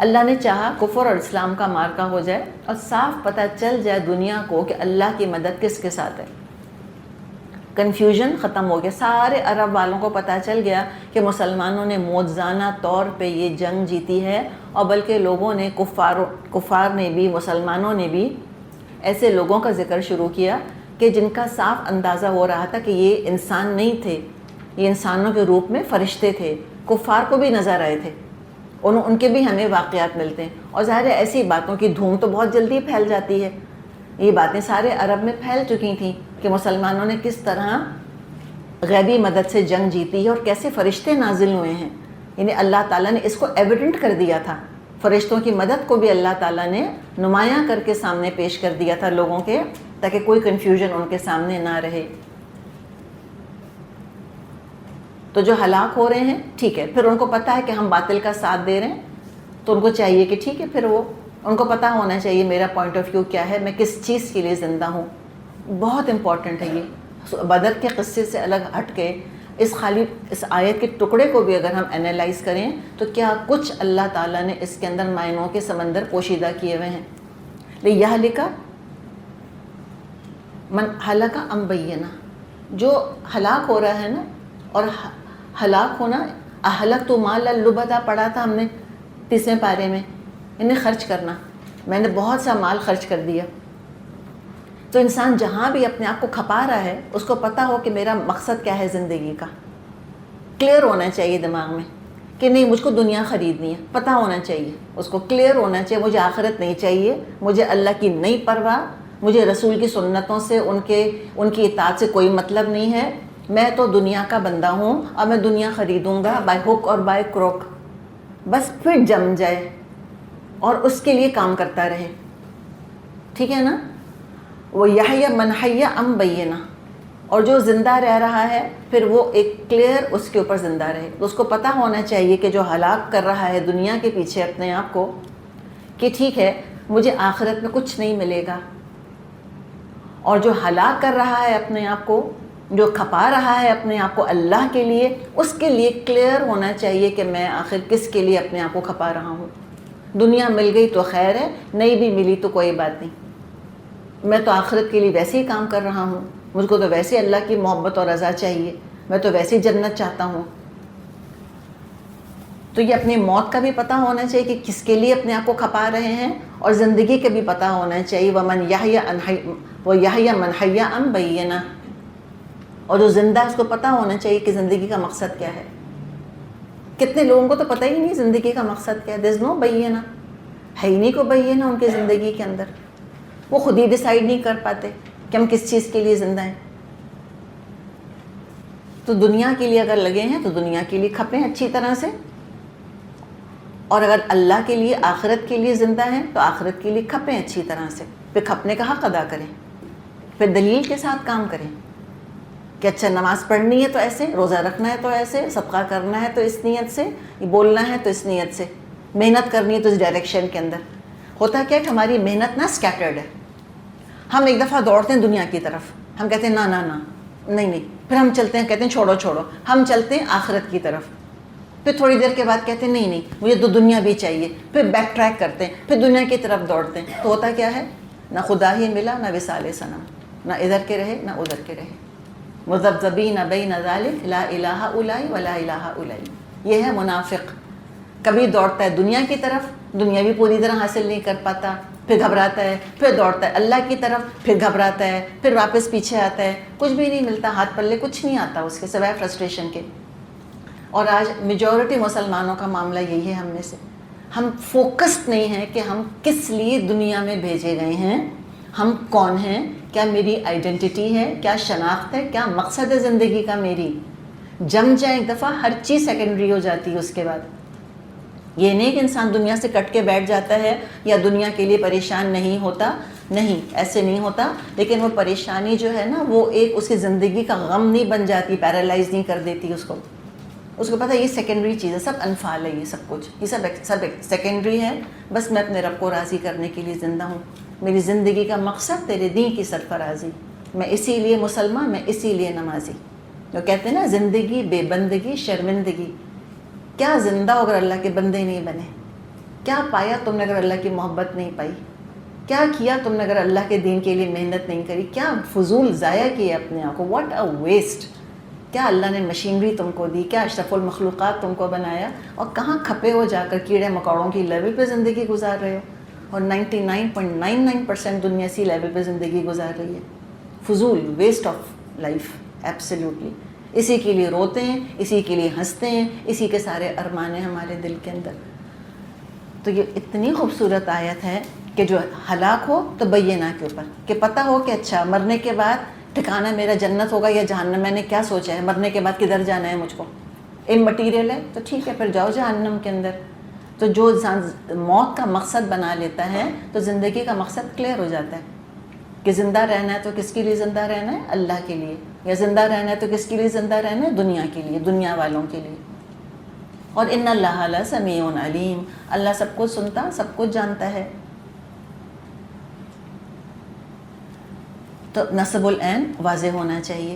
اللہ نے چاہا کفر اور اسلام کا مارکا ہو جائے اور صاف پتہ چل جائے دنیا کو کہ اللہ کی مدد کس کے ساتھ ہے. کنفیوژن ختم ہو گیا. سارے عرب والوں کو پتہ چل گیا کہ مسلمانوں نے معجزانہ طور پہ یہ جنگ جیتی ہے، اور بلکہ لوگوں نے کفار نے بھی، مسلمانوں نے بھی ایسے لوگوں کا ذکر شروع کیا کہ جن کا صاف اندازہ ہو رہا تھا کہ یہ انسان نہیں تھے، یہ انسانوں کے روپ میں فرشتے تھے. کفار کو بھی نظر آئے تھے، ان کے بھی ہمیں واقعات ملتے ہیں. اور ظاہر ہے ایسی باتوں کی دھوم تو بہت جلدی پھیل جاتی ہے. یہ باتیں سارے عرب میں پھیل چکی تھیں کہ مسلمانوں نے کس طرح غیبی مدد سے جنگ جیتی ہے اور کیسے فرشتے نازل ہوئے ہیں. یعنی اللہ تعالیٰ نے اس کو ایویڈنٹ کر دیا تھا. فرشتوں کی مدد کو بھی اللہ تعالیٰ نے نمایاں کر کے سامنے پیش کر دیا تھا لوگوں کے، تاکہ کوئی کنفیوژن ان کے سامنے نہ رہے. تو جو ہلاک ہو رہے ہیں، ٹھیک ہے، پھر ان کو پتہ ہے کہ ہم باطل کا ساتھ دے رہے ہیں، تو ان کو چاہیے کہ ٹھیک ہے، پھر ان کو پتہ ہونا چاہیے میرا پوائنٹ آف ویو کیا ہے، میں کس چیز کے لیے زندہ ہوں. بہت امپورٹنٹ ہے یہ. بدر کے قصے سے الگ ہٹ کے اس آیت کے ٹکڑے کو بھی اگر ہم انالائز کریں تو کیا کچھ اللہ تعالیٰ نے اس کے اندر معنوں کے سمندر پوشیدہ کیے ہوئے ہیں. لِيَهْلِكَ مَنْ هَلَكَ عَنْ بَيِّنَةٍ. جو ہلاک ہو رہا ہے نا، اور ہلاک ہونا، اہلکت مال اللبدا پڑھا تھا ہم نے 30ویں پارے میں، انہیں خرچ کرنا. میں نے بہت سا مال خرچ کر دیا. تو انسان جہاں بھی اپنے آپ کو کھپا رہا ہے، اس کو پتہ ہو کہ میرا مقصد کیا ہے زندگی کا. کلیئر ہونا چاہیے دماغ میں کہ نہیں مجھ کو دنیا خریدنی ہے. پتہ ہونا چاہیے اس کو، کلیئر ہونا چاہیے مجھے آخرت نہیں چاہیے، مجھے اللہ کی نہیں پرواہ، مجھے رسول کی سنتوں سے ان کی اطاعت سے کوئی مطلب نہیں ہے. میں تو دنیا کا بندہ ہوں اور میں دنیا خریدوں گا بائی ہک اور بائی کروک. بس پھر جم جائے اور اس کے لیے کام کرتا رہے. ٹھیک ہے نا. وہ یحییٰ من حیّ عن بینہ. اور جو زندہ رہ رہا ہے پھر وہ ایک کلیئر اس کے اوپر زندہ رہے. اس کو پتہ ہونا چاہیے کہ جو ہلاک کر رہا ہے دنیا کے پیچھے اپنے آپ کو، کہ ٹھیک ہے مجھے آخرت میں کچھ نہیں ملے گا. اور جو ہلاک کر رہا ہے اپنے آپ کو، جو کھپا رہا ہے اپنے آپ کو اللہ کے لیے، اس کے لیے کلیئر ہونا چاہیے کہ میں آخر کس کے لیے اپنے آپ کو کھپا رہا ہوں. دنیا مل گئی تو خیر ہے، نہیں بھی ملی تو کوئی بات نہیں. میں تو آخرت کے لیے ویسے ہی کام کر رہا ہوں، مجھ کو تو ویسے اللہ کی محبت اور رضا چاہیے، میں تو ویسے ہی جنت چاہتا ہوں. تو یہ اپنی موت کا بھی پتہ ہونا چاہیے کہ کس کے لیے اپنے آپ کو کھپا رہے ہیں، اور زندگی کا بھی پتہ ہونا چاہیے. وَيَحْيَىٰ مَنْ حَيَّ عَنْ بَيِّنَةٍ. اور جو زندہ ہے اس کو پتہ ہونا چاہیے کہ زندگی کا مقصد کیا ہے. کتنے لوگوں کو تو پتہ ہی نہیں زندگی کا مقصد کیا ہے. there's no بینہ، ہے ہی نہیں کو بینہ ان کی زندگی کے اندر. وہ خود ہی ڈیسائیڈ نہیں کر پاتے کہ ہم کس چیز کے لیے زندہ ہیں. تو دنیا کے لیے اگر لگے ہیں تو دنیا کے لیے کھپیں اچھی طرح سے، اور اگر اللہ کے لیے آخرت کے لیے زندہ ہیں تو آخرت کے لیے کھپیں اچھی طرح سے. پھر کھپنے کا حق ادا کریں، پھر دلیل کے ساتھ کام کریں کہ اچھا نماز پڑھنی ہے تو ایسے، روزہ رکھنا ہے تو ایسے، صدقہ کرنا ہے تو اس نیت سے، بولنا ہے تو اس نیت سے، محنت کرنی ہے تو اس ڈائریکشن کے اندر. ہوتا کیا کہ ہماری محنت نا اسکیٹرڈ ہے. ہم ایک دفعہ دوڑتے ہیں دنیا کی طرف، ہم کہتے ہیں نا نا نا نہیں، پھر ہم چلتے ہیں کہتے ہیں چھوڑو، ہم چلتے ہیں آخرت کی طرف. پھر تھوڑی دیر کے بعد کہتے ہیں نہیں مجھے تو دنیا بھی چاہیے، پھر بیک ٹریک کرتے ہیں، پھر دنیا کی طرف دوڑتے ہیں. تو ہوتا کیا ہے، نہ خدا ہی ملا، نہ وصال صنم، نہ ادھر کے رہے نہ ادھر کے رہے. مذبذبین بین ذلک لا الہ اولائی ولا الہ اولائی. یہ ہے منافق. کبھی دوڑتا ہے دنیا کی طرف، دنیا بھی پوری طرح حاصل نہیں کر پاتا، پھر گھبراتا ہے، پھر دوڑتا ہے اللہ کی طرف، پھر گھبراتا ہے، پھر واپس پیچھے آتا ہے، کچھ بھی نہیں ملتا، ہاتھ پلے کچھ نہیں آتا اس کے سوائے فرسٹریشن کے. اور آج میجورٹی مسلمانوں کا معاملہ یہی ہے. ہم میں سے ہم فوکسڈ نہیں ہیں کہ ہم کس لیے دنیا میں بھیجے گئے ہیں، ہم کون ہیں، کیا میری آئیڈینٹی ہے، کیا شناخت ہے، کیا مقصد ہے زندگی کا میری. جم جائے ایک دفعہ ہر چیز سیکنڈری ہو جاتی ہے اس کے بعد. یہ نہیں کہ انسان دنیا سے کٹ کے بیٹھ جاتا ہے یا دنیا کے لیے پریشان نہیں ہوتا, نہیں ایسے نہیں ہوتا, لیکن وہ پریشانی جو ہے نا وہ ایک اس کی زندگی کا غم نہیں بن جاتی, پیرالائز نہیں کر دیتی اس کو پتہ یہ سیکنڈری چیز ہے, سب انفعال ہے, یہ سب کچھ, یہ سب سیکنڈری ہے, بس میں اپنے رب کو راضی کرنے کے لیے زندہ ہوں, میری زندگی کا مقصد تیرے دین کی سرفرازی, میں اسی لیے مسلمان, میں اسی لیے نمازی. جو کہتے ہیں نا زندگی بے بندگی شرمندگی, کیا زندہ ہو اگر اللہ کے بندے نہیں بنے, کیا پایا تم نے اگر اللہ کی محبت نہیں پائی, کیا کیا تم نے اگر اللہ کے دین کے لیے محنت نہیں کری, کیا فضول ضائع کیے اپنے آپ کو, واٹ اے ویسٹ. کیا اللہ نے مشینری تم کو دی, کیا اشرف المخلوقات تم کو بنایا, اور کہاں کھپے ہو جا کر کیڑے مکوڑوں کی لیول پہ زندگی گزار رہے ہو, اور 99.99% دنیا اسی لیول پہ زندگی گزار رہی ہے. فضول, ویسٹ آف لائف, ایبسلیوٹلی. اسی کے لیے روتے ہیں, اسی کے لیے ہنستے ہیں, اسی کے سارے ارمان ہیں ہمارے دل کے اندر. تو یہ اتنی خوبصورت آیت ہے کہ جو ہلاک ہو تو بینہ کے اوپر, کہ پتہ ہو کہ اچھا مرنے کے بعد ٹھکانہ میرا جنت ہوگا یا جہنم, میں نے کیا سوچا ہے مرنے کے بعد کدھر جانا ہے مجھ کو, امٹیریل ہے تو ٹھیک ہے پھر جاؤ جہنم کے اندر. تو جو انسان موت کا مقصد بنا لیتا ہے تو زندگی کا مقصد کلیئر ہو جاتا ہے کہ زندہ رہنا ہے تو کس کے لیے زندہ رہنا ہے, اللہ کے لیے, یا زندہ رہنا ہے تو کس کے لیے زندہ رہنا ہے, دنیا کے لیے, دنیا والوں کے لیے. اور ان اللہ لسمیع علیم, اللہ سب کچھ سنتا, سب کچھ جانتا ہے. تو نصب العین واضح ہونا چاہیے.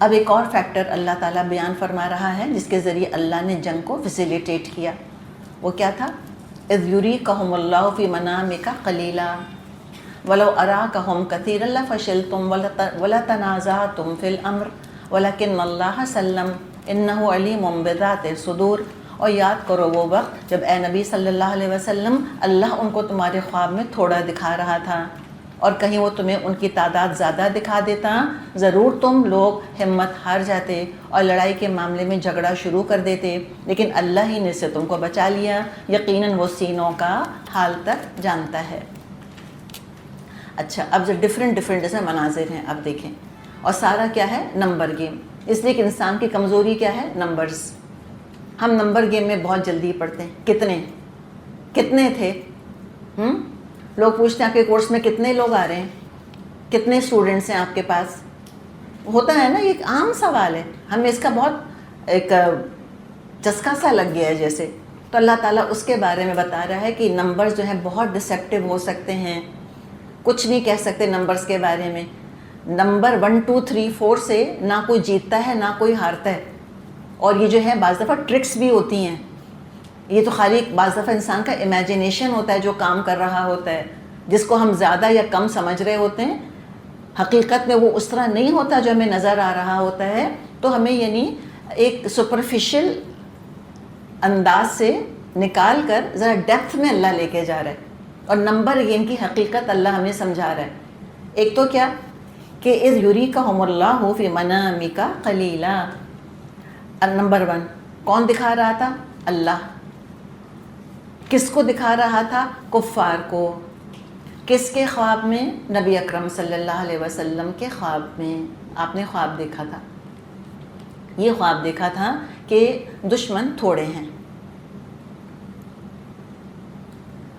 اب ایک اور فیکٹر اللہ تعالیٰ بیان فرما رہا ہے جس کے ذریعے اللہ نے جنگ کو فیسیلیٹیٹ کیا. وہ کیا تھا؟ اذ یریکہم اللہ فی منامک قلیلا ولو اراکہم کثیرا لفشلتم ولتنازعتم فی الامر ولکن اللہ سلم انہ علیم بذات الصدور. اور یاد کرو وہ وقت جب اے نبی صلی اللہ علیہ وسلم اللہ ان کو تمہارے خواب میں تھوڑا دکھا رہا تھا, اور کہیں وہ تمہیں ان کی تعداد زیادہ دکھا دیتا, ضرور تم لوگ ہمت ہار جاتے اور لڑائی کے معاملے میں جھگڑا شروع کر دیتے, لیکن اللہ ہی نے سے تم کو بچا لیا, یقیناً وہ سینوں کا حال تک جانتا ہے. اچھا, اب جو ڈفرینٹ اس میں مناظر ہیں اب دیکھیں, اور سارا کیا ہے, نمبر گیم. اس لیے کہ انسان کی کمزوری کیا ہے, نمبرز. ہم نمبر گیم میں بہت جلدی پڑھتے ہیں. کتنے تھے, لوگ پوچھتے ہیں آپ کے کورس میں کتنے لوگ آ رہے ہیں, کتنے اسٹوڈنٹس ہیں آپ کے پاس, ہوتا ہے نا, یہ ایک عام سوال ہے, ہمیں اس کا بہت ایک چسکا سا لگ گیا ہے جیسے. تو اللہ تعالیٰ اس کے بارے میں بتا رہا ہے کہ نمبرز جو ہیں بہت ڈسیپٹیو ہو سکتے ہیں, کچھ نہیں کہہ سکتے نمبرز کے بارے میں. نمبر 1 2 3 4 سے نہ کوئی جیتتا ہے نہ کوئی ہارتا ہے, اور یہ جو ہے بعض دفعہ ٹرکس بھی ہوتی ہیں. یہ تو خالی بعض دفعہ انسان کا امیجنیشن ہوتا ہے جو کام کر رہا ہوتا ہے, جس کو ہم زیادہ یا کم سمجھ رہے ہوتے ہیں, حقیقت میں وہ اس طرح نہیں ہوتا جو ہمیں نظر آ رہا ہوتا ہے. تو ہمیں یعنی ایک سپرفیشل انداز سے نکال کر ذرا ڈیپتھ میں اللہ لے کے جا رہا ہے, اور نمبر گیم کی حقیقت اللہ ہمیں سمجھا رہا ہے. ایک تو کیا کہ اذ یریکہم اللہ فی منامک قلیلا, نمبر 1 کون دکھا رہا تھا, اللہ. کس کو دکھا رہا تھا, کفار کو. کس کے خواب میں, نبی اکرم صلی اللہ علیہ وسلم کے خواب میں. آپ نے خواب دیکھا تھا, یہ خواب دیکھا تھا کہ دشمن تھوڑے ہیں.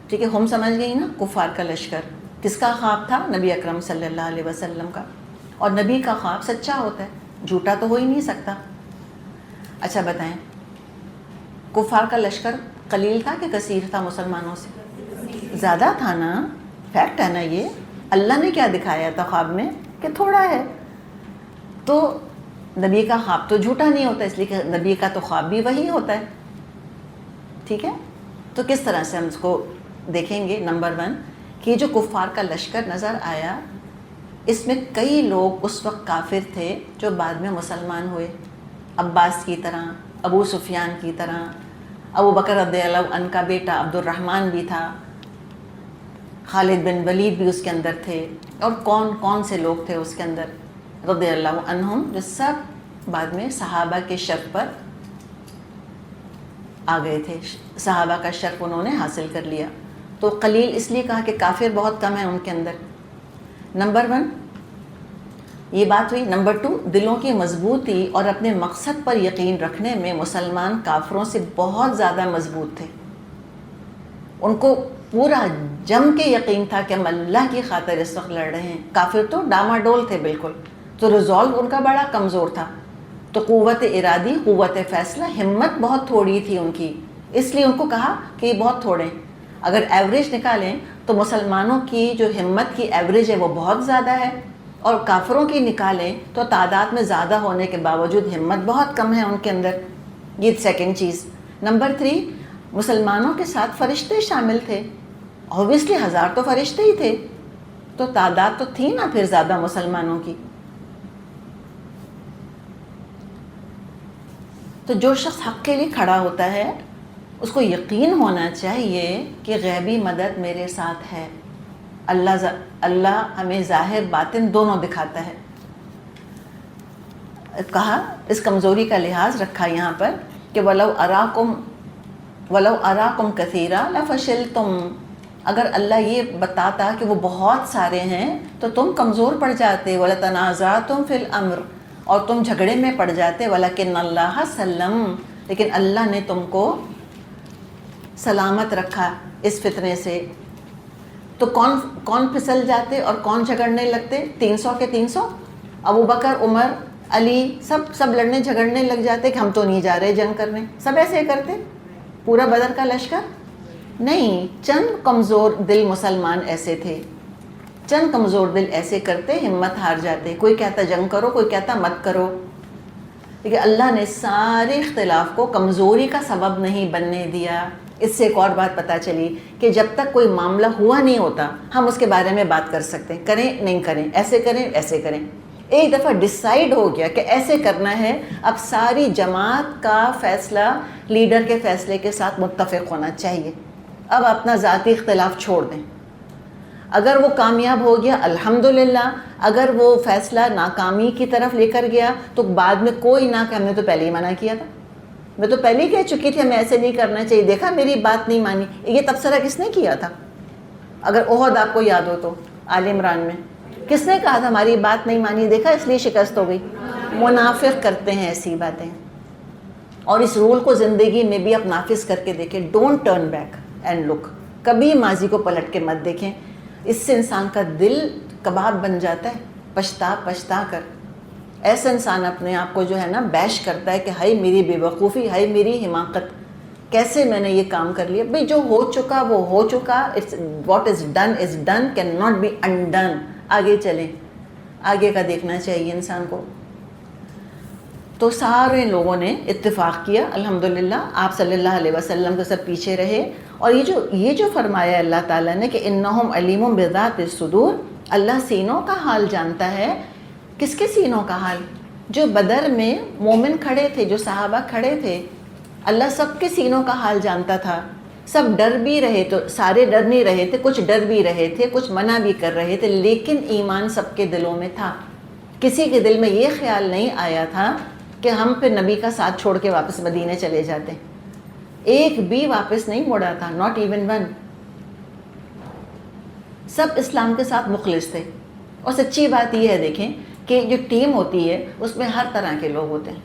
ٹھیک ہے, ہم سمجھ گئی نا, کفار کا لشکر. کس کا خواب تھا, نبی اکرم صلی اللہ علیہ وسلم کا. اور نبی کا خواب سچا ہوتا ہے, جھوٹا تو ہو ہی نہیں سکتا. اچھا بتائیں, کفار کا لشکر قلیل تھا کہ کثیر تھا مسلمانوں سے؟ زیادہ تھا نا, فیکٹ ہے نا یہ. اللہ نے کیا دکھایا تھا خواب میں, کہ تھوڑا ہے. تو نبی کا خواب تو جھوٹا نہیں ہوتا, اس لیے کہ نبی کا تو خواب بھی وہی ہوتا ہے. ٹھیک ہے, تو کس طرح سے ہم اس کو دیکھیں گے. نمبر 1 کہ جو کفار کا لشکر نظر آیا, اس میں کئی لوگ اس وقت کافر تھے جو بعد میں مسلمان ہوئے. عباس کی طرح, ابو سفیان کی طرح, ابو بکر رضی اللہ عنہ کا بیٹا عبد الرحمن بھی تھا, خالد بن ولید بھی اس کے اندر تھے, اور کون سے لوگ تھے اس کے اندر رضی اللہ عنہم, جو سب بعد میں صحابہ کے شرف پر آ گئے تھے, صحابہ کا شرف انہوں نے حاصل کر لیا. تو قلیل اس لیے کہا کہ کافر بہت کم ہیں ان کے اندر. نمبر 1 یہ بات ہوئی. نمبر 2, دلوں کی مضبوطی اور اپنے مقصد پر یقین رکھنے میں مسلمان کافروں سے بہت زیادہ مضبوط تھے. ان کو پورا جم کے یقین تھا کہ ہم اللہ کی خاطر اس وقت لڑ رہے ہیں. کافر تو ڈاماڈول تھے بالکل, تو ریزولو ان کا بڑا کمزور تھا. تو قوت ارادی, قوت فیصلہ, ہمت بہت تھوڑی تھی ان کی, اس لیے ان کو کہا کہ یہ بہت تھوڑے. اگر ایوریج نکالیں تو مسلمانوں کی جو ہمت کی ایوریج ہے وہ بہت زیادہ ہے, اور کافروں کی نکالیں تو تعداد میں زیادہ ہونے کے باوجود ہمت بہت کم ہے ان کے اندر. یہ سیکنڈ چیز. نمبر 3, مسلمانوں کے ساتھ فرشتے شامل تھے. اوبویسلی 1000 تو فرشتے ہی تھے, تو تعداد تو تھی نا پھر زیادہ مسلمانوں کی. تو جو شخص حق کے لیے کھڑا ہوتا ہے اس کو یقین ہونا چاہیے کہ غیبی مدد میرے ساتھ ہے. اللہ ہمیں ظاہر باطن دونوں دکھاتا ہے. کہا, اس کمزوری کا لحاظ رکھا یہاں پر کہ وَلَوْ أَرَاكُمْ كَثِيرًا لَفَشِلْتُمْ. اگر اللہ یہ بتاتا کہ وہ بہت سارے ہیں تو تم کمزور پڑ جاتے. وَلَتَنَازَعْتُمْ فِي الْأَمْرِ, اور تم جھگڑے میں پڑ جاتے. وَلَكِنَّ اللَّهَ سَلَّمَ, لیکن اللہ نے تم کو سلامت رکھا اس فتنے سے. تو کون پھسل جاتے اور کون جھگڑنے لگتے؟ 300 کے 300. ابو بکر, عمر, علی, سب لڑنے جھگڑنے لگ جاتے کہ ہم تو نہیں جا رہے جنگ کرنے. سب ایسے کرتے, پورا بدر کا لشکر نہیں. چند کمزور دل مسلمان ایسے تھے, چند کمزور دل ایسے کرتے, ہمت ہار جاتے. کوئی کہتا جنگ کرو, کوئی کہتا مت کرو. لیکن اللہ نے سارے اختلاف کو کمزوری کا سبب نہیں بننے دیا. اس سے ایک اور بات پتہ چلی کہ جب تک کوئی معاملہ ہوا نہیں ہوتا ہم اس کے بارے میں بات کر سکتے ہیں, کریں نہیں کریں, ایسے کریں ایسے کریں. ایک دفعہ ڈیسائیڈ ہو گیا کہ ایسے کرنا ہے, اب ساری جماعت کا فیصلہ لیڈر کے فیصلے کے ساتھ متفق ہونا چاہیے. اب اپنا ذاتی اختلاف چھوڑ دیں. اگر وہ کامیاب ہو گیا الحمدللہ, اگر وہ فیصلہ ناکامی کی طرف لے کر گیا تو بعد میں کوئی نہ کہ ہم نے تو پہلے ہی منع کیا تھا, میں تو پہلے ہی کہہ چکی تھی ہمیں ایسے نہیں کرنا چاہیے, دیکھا میری بات نہیں مانی. یہ تبصرہ کس نے کیا تھا؟ اگر احد آپ کو یاد ہو تو آل عمران میں کس نے کہا تھا ہماری بات نہیں مانی, دیکھا اس لیے شکست ہو گئی. منافق کرتے ہیں ایسی باتیں, اور اس رول کو زندگی میں بھی آپ نافذ کر کے دیکھیں. Don't turn back and look. کبھی ماضی کو پلٹ کے مت دیکھیں, اس سے انسان کا دل کباب بن جاتا ہے پچھتا کر. ایسا انسان اپنے آپ کو جو ہے نا بیش کرتا ہے کہ ہائی میری بے وقوفی, ہائی میری حماقت, کیسے میں نے یہ کام کر لیا. بھئی جو ہو چکا وہ ہو چکا. What is done can not be undone. آگے چلیں, آگے کا دیکھنا چاہیے انسان کو. تو سارے لوگوں نے اتفاق کیا الحمدللہ, آپ صلی اللہ علیہ وسلم کے سب پیچھے رہے. اور یہ جو فرمایا اللہ تعالیٰ نے کہ انہم علیم بذات الصدور, اللہ سینوں کا حال جانتا ہے. کس کے سینوں کا حال؟ جو بدر میں مومن کھڑے تھے, جو صحابہ کھڑے تھے, اللہ سب کے سینوں کا حال جانتا تھا. سب ڈر بھی رہے, تو سارے ڈر نہیں رہے تھے, کچھ ڈر بھی رہے تھے, کچھ منع بھی کر رہے تھے, لیکن ایمان سب کے دلوں میں تھا. کسی کے دل میں یہ خیال نہیں آیا تھا کہ ہم پھر نبی کا ساتھ چھوڑ کے واپس مدینے چلے جاتے. ایک بھی واپس نہیں مڑا تھا, ناٹ ایون ون. سب اسلام کے ساتھ مخلص تھے. اور سچی بات یہ ہے, دیکھیں کہ جو ٹیم ہوتی ہے اس میں ہر طرح کے لوگ ہوتے ہیں,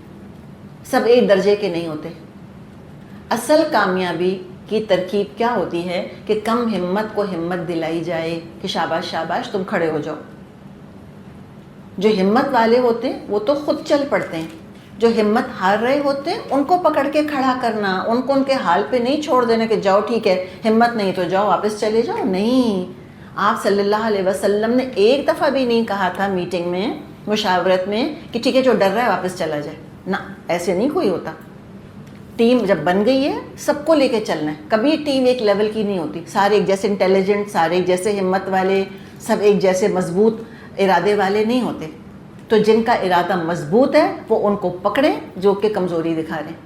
سب ایک درجے کے نہیں ہوتے. اصل کامیابی کی ترکیب کیا ہوتی ہے کہ کم ہمت کو ہمت دلائی جائے کہ شاباش شاباش تم کھڑے ہو جاؤ. جو ہمت والے ہوتے ہیں وہ تو خود چل پڑتے ہیں, جو ہمت ہار رہے ہوتے ہیں ان کو پکڑ کے کھڑا کرنا, ان کو ان کے حال پہ نہیں چھوڑ دینا کہ جاؤ ٹھیک ہے ہمت نہیں تو جاؤ واپس چلے جاؤ. نہیں, آپ صلی اللہ علیہ وسلم نے ایک دفعہ بھی نہیں کہا تھا میٹنگ میں, مشاورت میں, کہ ٹھیک ہے جو ڈر رہا ہے واپس چلا جائے. نہ, ایسے نہیں کوئی ہوتا. ٹیم جب بن گئی ہے سب کو لے کے چلنا ہے. کبھی ٹیم ایک لیول کی نہیں ہوتی, سارے ایک جیسے انٹیلیجنٹ, سارے ایک جیسے ہمت والے, سب ایک جیسے مضبوط ارادے والے نہیں ہوتے. تو جن کا ارادہ مضبوط ہے وہ ان کو پکڑیں جو کہ کمزوری دکھا رہے ہیں.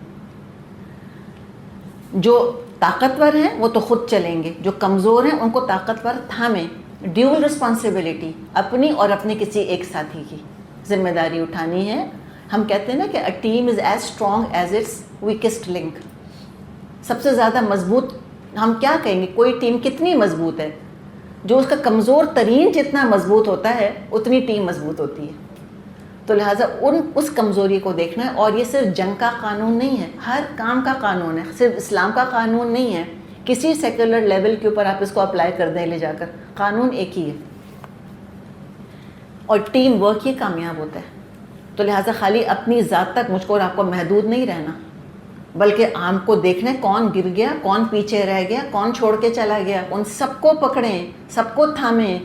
جو طاقتور ہیں وہ تو خود چلیں گے, جو کمزور ہیں ان کو طاقتور تھامیں. ڈیول رسپانسبلٹی, اپنی اور اپنے کسی ایک ساتھی کی ذمہ داری اٹھانی ہے. ہم کہتے ہیں نا کہ a team is as strong as its weakest link. سب سے زیادہ مضبوط ہم کیا کہیں گے, کوئی ٹیم کتنی مضبوط ہے, جو اس کا کمزور ترین جتنا مضبوط ہوتا ہے اتنی ٹیم مضبوط ہوتی ہے. تو لہٰذا اس کمزوری کو دیکھنا ہے. اور یہ صرف جنگ کا قانون نہیں ہے، ہر کام کا قانون ہے، صرف اسلام کا قانون نہیں ہے. کسی سیکولر لیول کے اوپر آپ اس کو اپلائی کر دیں لے جا کر، قانون ایک ہی ہے. اور ٹیم ورک ہی کامیاب ہوتا ہے. تو لہٰذا خالی اپنی ذات تک مجھ کو اور آپ کو محدود نہیں رہنا، بلکہ عام کو دیکھنا ہے کون گر گیا، کون پیچھے رہ گیا، کون چھوڑ کے چلا گیا، ان سب کو پکڑیں، سب کو تھامیں.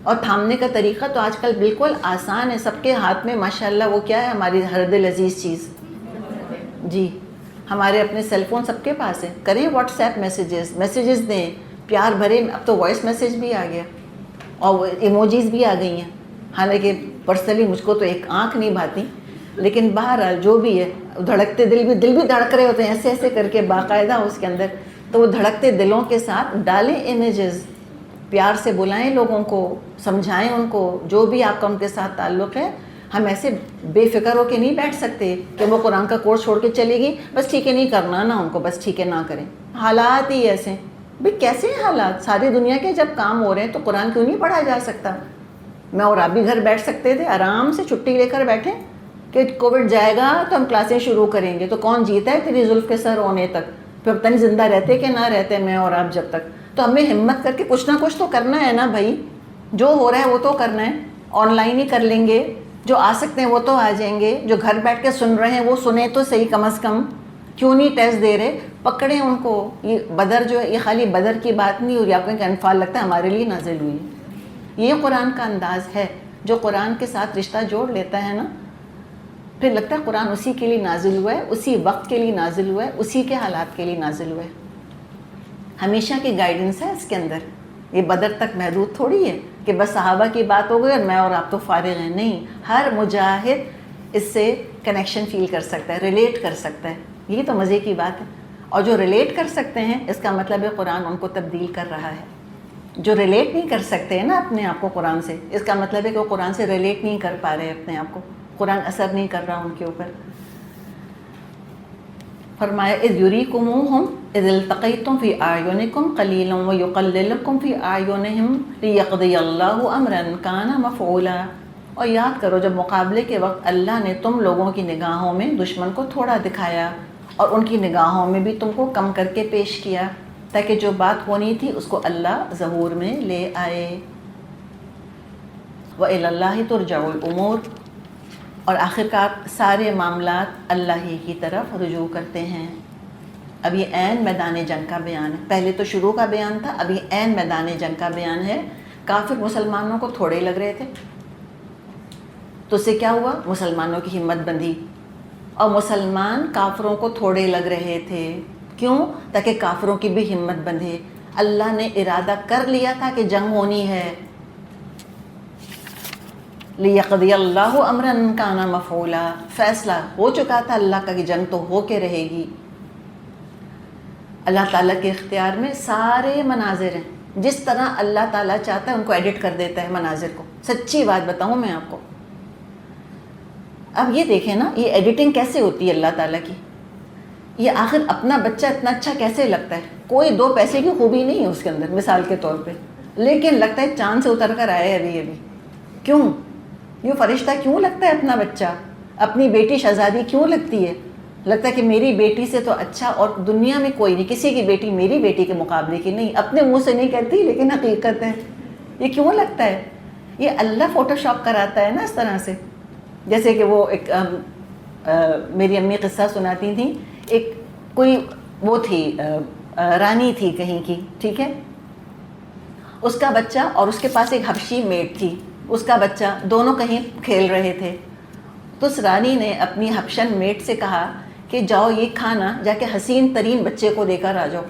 اور تھامنے کا طریقہ تو آج کل بالکل آسان ہے، سب کے ہاتھ میں ماشاءاللہ. وہ کیا ہے ہماری ہر دل عزیز چیز، جی ہمارے اپنے سیل فون سب کے پاس ہے. کریں واٹس ایپ میسیجز دیں پیار بھرے. اب تو وائس میسیج بھی آ گیا اور ایموجیز بھی آ گئی ہیں. حالانکہ پرسنلی مجھ کو تو ایک آنکھ نہیں بھاتی، لیکن بہرحال جو بھی ہے، دھڑکتے دل بھی دھڑک رہے ہوتے ہیں ایسے ایسے کر کے باقاعدہ اس کے اندر. تو وہ دھڑکتے دلوں کے ساتھ ڈالیں امیجز، پیار سے بلائیں لوگوں کو، سمجھائیں ان کو جو بھی آپ کا ان کے ساتھ تعلق ہے. ہم ایسے بے فکر ہو کے نہیں بیٹھ سکتے کہ وہ قرآن کا کورس چھوڑ کے چلے گی، بس ٹھیک ہے نہیں کرنا نا ان کو، بس ٹھیک ہے نہ کریں. حالات ہی ایسے. بھئی کیسے ہیں حالات؟ ساری دنیا کے جب کام ہو رہے ہیں تو قرآن کیوں نہیں پڑھا جا سکتا؟ میں اور آپ بھی گھر بیٹھ سکتے تھے آرام سے چھٹی لے کر بیٹھیں کہ کووڈ جائے گا تو ہم کلاسیں شروع کریں گے. تو کون جیتا ہے تیری زلف کے سر ہونے تک؟ پھر پتہ نہیں زندہ رہتے کہ نہ رہتے میں اور آپ جب تک. تو ہمیں ہمت کر کے کچھ نہ کچھ تو کرنا ہے نا بھائی. جو ہو رہا ہے وہ تو کرنا ہے. آن لائن ہی کر لیں گے، جو آ سکتے ہیں وہ تو آ جائیں گے، جو گھر بیٹھ کے سن رہے ہیں وہ سنیں تو صحیح کم از کم. کیوں نہیں ٹیسٹ دے رہے؟ پکڑیں ان کو. یہ بدر جو ہے یہ خالی بدر کی بات نہیں ہو رہی، آپ کو کہ انفال لگتا ہے ہمارے لیے نازل ہوئی. یہ قرآن کا انداز ہے. جو قرآن کے ساتھ رشتہ جوڑ لیتا ہے نا، پھر لگتا ہے قرآن اسی کے لیے نازل ہوا ہے، اسی وقت کے لیے نازل ہوا ہے، اسی کے حالات کے لیے نازل ہوا ہے. ہمیشہ کی گائیڈنس ہے اس کے اندر. یہ بدر تک محدود تھوڑی ہے کہ بس صحابہ کی بات ہو گئی اور میں اور آپ تو فارغ ہیں. نہیں، ہر مجاہد اس سے کنیکشن فیل کر سکتا ہے، ریلیٹ کر سکتا ہے. یہ تو مزے کی بات ہے. اور جو ریلیٹ کر سکتے ہیں اس کا مطلب ہے قرآن ان کو تبدیل کر رہا ہے. جو ریلیٹ نہیں کر سکتے ہیں نا اپنے آپ کو قرآن سے، اس کا مطلب ہے کہ وہ قرآن سے ریلیٹ نہیں کر پا رہے اپنے آپ کو، قرآن اثر نہیں کر رہا ان کے اوپر. فرمایا اذ یریکموہم اذ التقیتم فی اعینکم قلیلا ویقللکم فی اعینہم لیقضی اللہ امرا کان مفعولا. اور یاد کرو جب مقابلے کے وقت اللہ نے تم لوگوں کی نگاہوں میں دشمن کو تھوڑا دکھایا اور ان کی نگاہوں میں بھی تم کو کم کر کے پیش کیا، تاکہ جو بات ہونی تھی اس کو اللہ ظہور میں لے آئے. وَإِلَى اللَّهِ تُرْجَعُ الْأُمُورِ. اور آخرکار سارے معاملات اللہ ہی کی طرف رجوع کرتے ہیں. اب یہ عین میدان جنگ کا بیان ہے. پہلے تو شروع کا بیان تھا، اب یہ عین میدان جنگ کا بیان ہے. کافر مسلمانوں کو تھوڑے لگ رہے تھے، تو اس سے کیا ہوا؟ مسلمانوں کی ہمت بندھی. اور مسلمان کافروں کو تھوڑے لگ رہے تھے. کیوں؟ تاکہ کافروں کی بھی ہمت بندھے. اللہ نے ارادہ کر لیا تھا کہ جنگ ہونی ہے. لیقضی اللہ امرا کان مفعولا. فیصلہ ہو چکا تھا اللہ کا کہ جنگ تو ہو کے رہے گی. اللہ تعالیٰ کے اختیار میں سارے مناظر ہیں. جس طرح اللہ تعالیٰ چاہتا ہے ان کو ایڈٹ کر دیتا ہے مناظر کو. سچی بات بتاؤں میں آپ کو، اب یہ دیکھیں نا یہ ایڈیٹنگ کیسے ہوتی ہے اللہ تعالیٰ کی. یہ آخر اپنا بچہ اتنا اچھا کیسے لگتا ہے؟ کوئی 2 پیسے کی خوبی نہیں ہے اس کے اندر مثال کے طور پہ، لیکن لگتا ہے چاند سے اتر کر آئے ابھی. کیوں؟ یہ فرشتہ کیوں لگتا ہے اپنا بچہ؟ اپنی بیٹی شہزادی کیوں لگتی ہے؟ لگتا ہے کہ میری بیٹی سے تو اچھا اور دنیا میں کوئی نہیں، کسی کی بیٹی میری بیٹی کے مقابلے کی نہیں. اپنے منہ سے نہیں کہتی لیکن حقیقت ہے. یہ کیوں لگتا ہے؟ یہ اللہ فوٹو شاپ کراتا ہے نا اس طرح سے. جیسے کہ وہ ایک میری امی قصہ سناتی تھیں. ایک کوئی وہ تھی رانی تھی کہیں کی، ٹھیک ہے، اس کا بچہ اور اس کے پاس ایک حبشی میٹ تھی، اس کا بچہ، دونوں کہیں کھیل رہے تھے. تو اس رانی نے اپنی حبشن میٹ سے کہا کہ جاؤ یہ کھانا جا کے حسین ترین بچے کو دے کر آ جاؤ.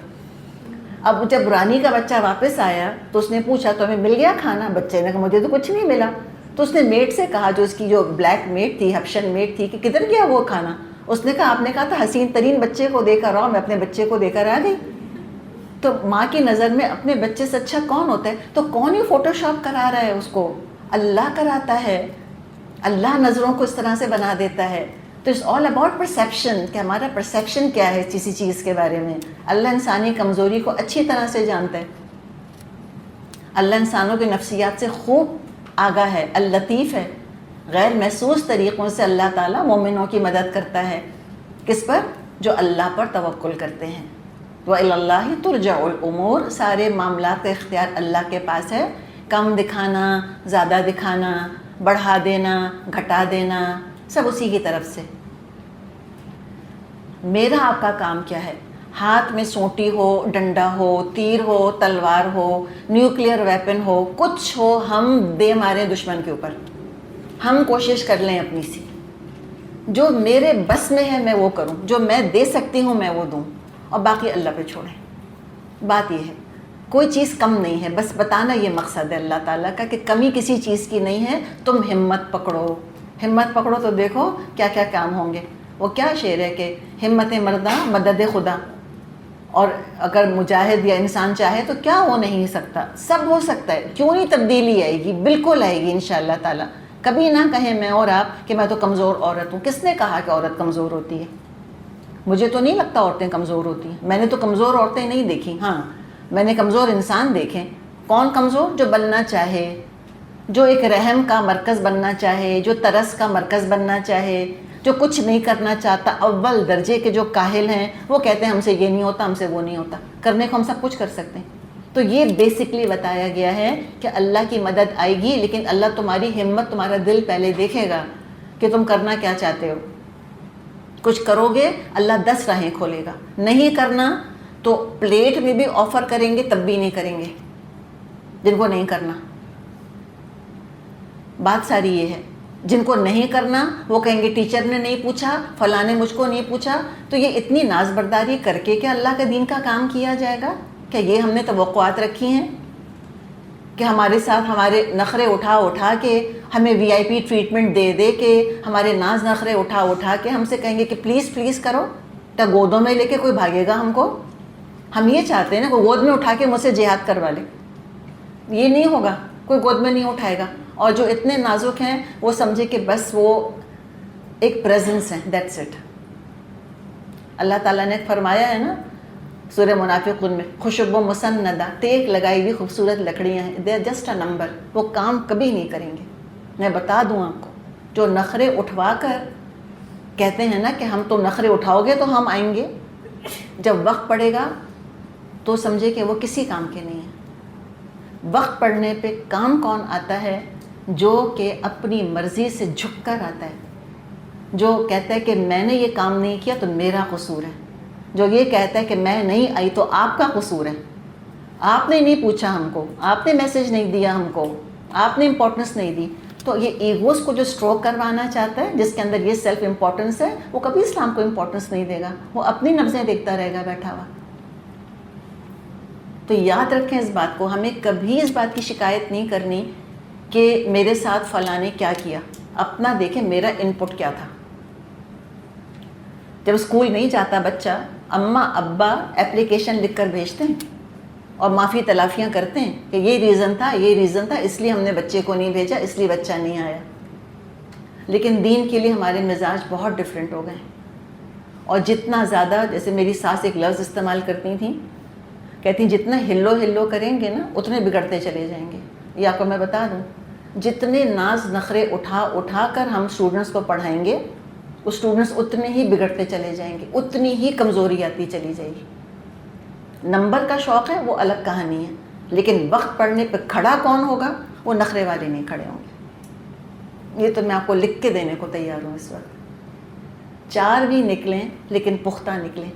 اب جب رانی کا بچہ واپس آیا تو اس نے پوچھا تو ہمیں مل گیا کھانا؟ بچے نے کہا مجھے تو کچھ نہیں ملا. تو اس نے میٹ سے کہا، جو اس کی جو بلیک میٹ تھی، حبشن میٹ تھی، کہ کدھر گیا وہ کھانا؟ اس نے کہا آپ نے کہا تھا حسین ترین بچے کو دے کر آؤ، میں اپنے بچے کو دے کر آ گئی. تو ماں کی نظر میں اپنے بچے سے اچھا کون ہوتا ہے؟ تو کون ہی فوٹو شاپ کرا رہا ہے اس کو؟ اللہ کراتا ہے. اللہ نظروں کو اس طرح سے بنا دیتا ہے. تو اٹس آل اباؤٹ پرسیپشن، کہ ہمارا پرسیپشن کیا ہے کسی چیز کے بارے میں. اللہ انسانی کمزوری کو اچھی طرح سے جانتا ہے. اللہ انسانوں کی نفسیات سے خوب آگاہ ہے، اللطیف ہے. غیر محسوس طریقوں سے اللہ تعالیٰ مومنوں کی مدد کرتا ہے. کس پر؟ جو اللہ پر توکل کرتے ہیں. وَإِلَى اللَّهِ تُرْجَعُ الْأُمُورِ، سارے معاملات کا اختیار اللہ کے پاس ہے. کم دکھانا، زیادہ دکھانا، بڑھا دینا، گھٹا دینا، سب اسی کی طرف سے. میرا آپ کا کام کیا ہے؟ ہاتھ میں سونٹی ہو، ڈنڈا ہو، تیر ہو، تلوار ہو، نیوکلیئر ویپن ہو، کچھ ہو، ہم دے مارے دشمن کے اوپر. ہم کوشش کر لیں اپنی سی. جو میرے بس میں ہے میں وہ کروں، جو میں دے سکتی ہوں میں وہ دوں، اور باقی اللہ پہ چھوڑیں. بات یہ ہے کوئی چیز کم نہیں ہے، بس بتانا یہ مقصد ہے اللہ تعالیٰ کا کہ کمی کسی چیز کی نہیں ہے. تم ہمت پکڑو، ہمت پکڑو تو دیکھو کیا کیا کام ہوں گے. وہ کیا شعر ہے کہ ہمت مرداں مدد خدا، اور اگر مجاہد یا انسان چاہے تو کیا ہو نہیں سکتا، سب ہو سکتا ہے. کیوں نہیں تبدیلی آئے گی؟ بالکل آئے گی انشاءاللہ تعالیٰ. کبھی نہ کہیں میں اور آپ کہ میں تو کمزور عورت ہوں. کس نے کہا کہ عورت کمزور ہوتی ہے؟ مجھے تو نہیں لگتا عورتیں کمزور ہوتی ہیں. میں نے تو کمزور عورتیں نہیں دیکھی. ہاں میں نے کمزور انسان دیکھیں. کون کمزور؟ جو بننا چاہے، جو ایک رحم کا مرکز بننا چاہے، جو ترس کا مرکز بننا چاہے، جو کچھ نہیں کرنا چاہتا. اول درجے کے جو کاہل ہیں وہ کہتے ہیں ہم سے یہ نہیں ہوتا، ہم سے وہ نہیں ہوتا. کرنے کو ہم سب کچھ کر سکتے ہیں. تو یہ بیسکلی بتایا گیا ہے کہ اللہ کی مدد آئے گی، لیکن اللہ تمہاری ہمت، تمہارا دل پہلے دیکھے گا کہ تم کرنا کیا چاہتے ہو. کچھ کرو گے اللہ 10 راہیں کھولے گا. نہیں کرنا تو پلیٹ میں بھی آفر کریں گے تب بھی نہیں کریں گے جن کو نہیں کرنا. بات ساری یہ ہے. جن کو نہیں کرنا وہ کہیں گے ٹیچر نے نہیں پوچھا، فلاں نے مجھ کو نہیں پوچھا. تو یہ اتنی ناز برداری کر کے کیا اللہ کے دین کا کام کیا جائے گا؟ کہ یہ ہم نے توقعات رکھی ہیں کہ ہمارے ساتھ ہمارے نخرے اٹھا اٹھا کے، ہمیں وی آئی پی ٹریٹمنٹ دے دے کے، ہمارے ناز نخرے اٹھا اٹھا کے ہم سے کہیں گے کہ پلیز پلیز کرو. تو گودوں میں لے کے کوئی بھاگے گا ہم کو؟ ہم یہ چاہتے ہیں نا کوئی گود میں اٹھا کے مجھ سے جہاد کروا لے. یہ نہیں ہوگا، کوئی گود میں نہیں اٹھائے گا. اور جو اتنے نازک ہیں وہ سمجھے کہ بس وہ ایک پریزنس ہے، دیٹس اٹ. اللہ تعالیٰ نے فرمایا ہے نا سورہ منافقون میں، خوشبو مسندہ، ٹیک لگائی ہوئی خوبصورت لکڑیاں ہیں. They are just a number. وہ کام کبھی نہیں کریں گے. میں بتا دوں آپ کو، جو نخرے اٹھوا کر کہتے ہیں نا کہ ہم تو نخرے اٹھاؤ گے تو ہم آئیں گے، جب وقت پڑے گا تو سمجھے کہ وہ کسی کام کے نہیں ہیں. وقت پڑنے پہ کام کون آتا ہے؟ جو کہ اپنی مرضی سے جھک کر آتا ہے، جو کہتا ہے کہ میں نے یہ کام نہیں کیا تو میرا قصور ہے، جو یہ کہتا ہے کہ میں نہیں آئی تو آپ کا قصور ہے، آپ نے نہیں پوچھا ہم کو، آپ نے میسج نہیں دیا ہم کو، آپ نے امپورٹنس نہیں دی. تو یہ ایگوز کو جو سٹروک کروانا چاہتا ہے، جس کے اندر یہ سیلف امپورٹنس ہے، وہ کبھی اسلام کو امپورٹنس نہیں دے گا. وہ اپنی نبضیں دیکھتا رہے گا بیٹھا ہوا. تو یاد رکھیں اس بات کو، ہمیں کبھی اس بات کی شکایت نہیں کرنی کہ میرے ساتھ فلاں نے کیا کیا. اپنا دیکھیں میرا ان پٹ کیا تھا. جب اسکول نہیں جاتا بچہ، اماں ابا اپلیکیشن لکھ کر بھیجتے ہیں اور معافی تلافیاں کرتے ہیں کہ یہ ریزن تھا، یہ ریزن تھا، اس لیے ہم نے بچے کو نہیں بھیجا، اس لیے بچہ نہیں آیا. لیکن دین کے لیے ہمارے مزاج بہت ڈفرینٹ ہو گئے ہیں. اور جتنا زیادہ، جیسے میری ساس ایک لفظ استعمال کرتی تھیں، کہتی ہیں جتنا ہلو ہلو کریں گے نا اتنے بگڑتے چلے جائیں گے. یہ آپ کو میں بتا دوں، جتنے ناز نخرے اٹھا اٹھا کر ہم اسٹوڈنٹس کو پڑھائیں گے، وہ اسٹوڈنٹس اتنے ہی بگڑتے چلے جائیں گے، اتنی ہی کمزوری آتی چلی جائے گی. نمبر کا شوق ہے وہ الگ کہانی ہے، لیکن وقت پڑھنے پہ کھڑا کون ہوگا؟ وہ نخرے والے نہیں کھڑے ہوں گے. یہ تو میں آپ کو لکھ کے دینے کو تیار ہوں اس وقت. 4 بھی نکلیں لیکن پختہ نکلیں.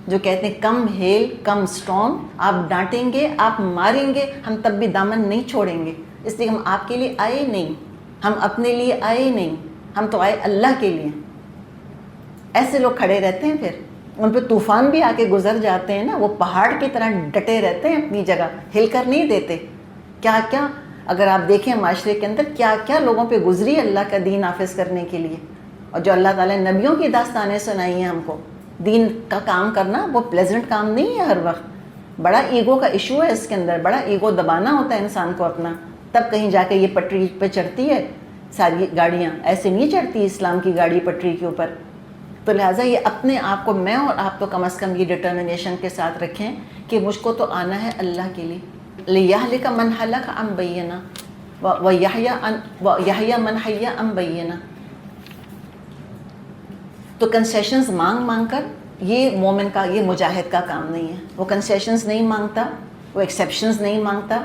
جو کہتے ہیں کم ہیل کم اسٹرانگ، آپ ڈانٹیں گے، آپ ماریں گے، ہم تب بھی دامن نہیں چھوڑیں گے. اس لیے ہم آپ کے لیے آئے نہیں، ہم اپنے لیے آئے نہیں، ہم تو آئے اللہ کے لیے. ایسے لوگ کھڑے رہتے ہیں، پھر ان پہ طوفان بھی آ کے گزر جاتے ہیں نا، وہ پہاڑ کی طرح ڈٹے رہتے ہیں اپنی جگہ، ہل کر نہیں دیتے. کیا کیا اگر آپ دیکھیں معاشرے کے اندر کیا کیا لوگوں پہ گزری اللہ کا دین نافذ کرنے کے لیے. اور جو اللہ تعالیٰ نے نبیوں کی داستانیں سنائی ہیں ہم کو، دین کا کام کرنا وہ پلیزنٹ کام نہیں ہے. ہر وقت بڑا ایگو کا ایشو ہے اس کے اندر، بڑا ایگو دبانا ہوتا ہے انسان کو اپنا، تب کہیں جا کے یہ پٹری پہ چڑھتی ہے. ساری گاڑیاں ایسے نہیں چڑھتی اسلام کی گاڑی پٹری کے اوپر. تو لہٰذا یہ اپنے آپ کو، میں اور آپ تو کم از کم یہ ڈٹرمنیشن کے ساتھ رکھیں کہ مجھ کو تو آنا ہے اللہ کے لیے. لِيَهْلِكَ مَنْ هَلَكَ عَنْ بَيِّنَةٍ، وَيَحْيَى مَنْ حَيَّ أَمْ بَيِّنَ. تو کنسیشنز مانگ کر یہ مومن کا، یہ مجاہد کا کام نہیں ہے. وہ کنسیشنز نہیں مانگتا، وہ ایکسیپشنز نہیں مانگتا،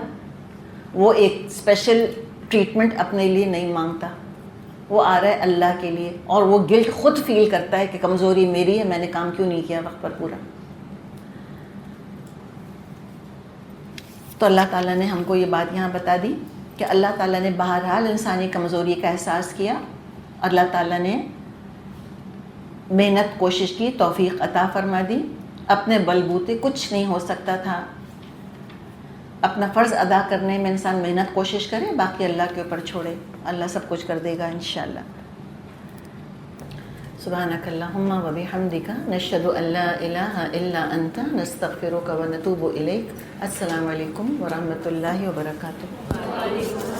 وہ ایک اسپیشل ٹریٹمنٹ اپنے لیے نہیں مانگتا. وہ آ رہا ہے اللہ کے لیے، اور وہ گلٹ خود فیل کرتا ہے کہ کمزوری میری ہے، میں نے کام کیوں نہیں کیا وقت پر پورا. تو اللہ تعالیٰ نے ہم کو یہ بات یہاں بتا دی کہ اللہ تعالیٰ نے بہرحال انسانی کمزوری کا احساس کیا، اور اللہ تعالیٰ نے محنت کوشش کی، توفیق عطا فرما دی. اپنے بلبوتے کچھ نہیں ہو سکتا تھا. اپنا فرض ادا کرنے میں انسان محنت کوشش کرے، باقی اللہ کے اوپر چھوڑے، اللہ سب کچھ کر دے گا انشاءاللہ. سبحانک اللہم و بحمدک نشہد ان لا الہ الا انت نستغفرک و نتوب الیک. السلام علیکم ورحمۃ اللہ وبرکاتہ.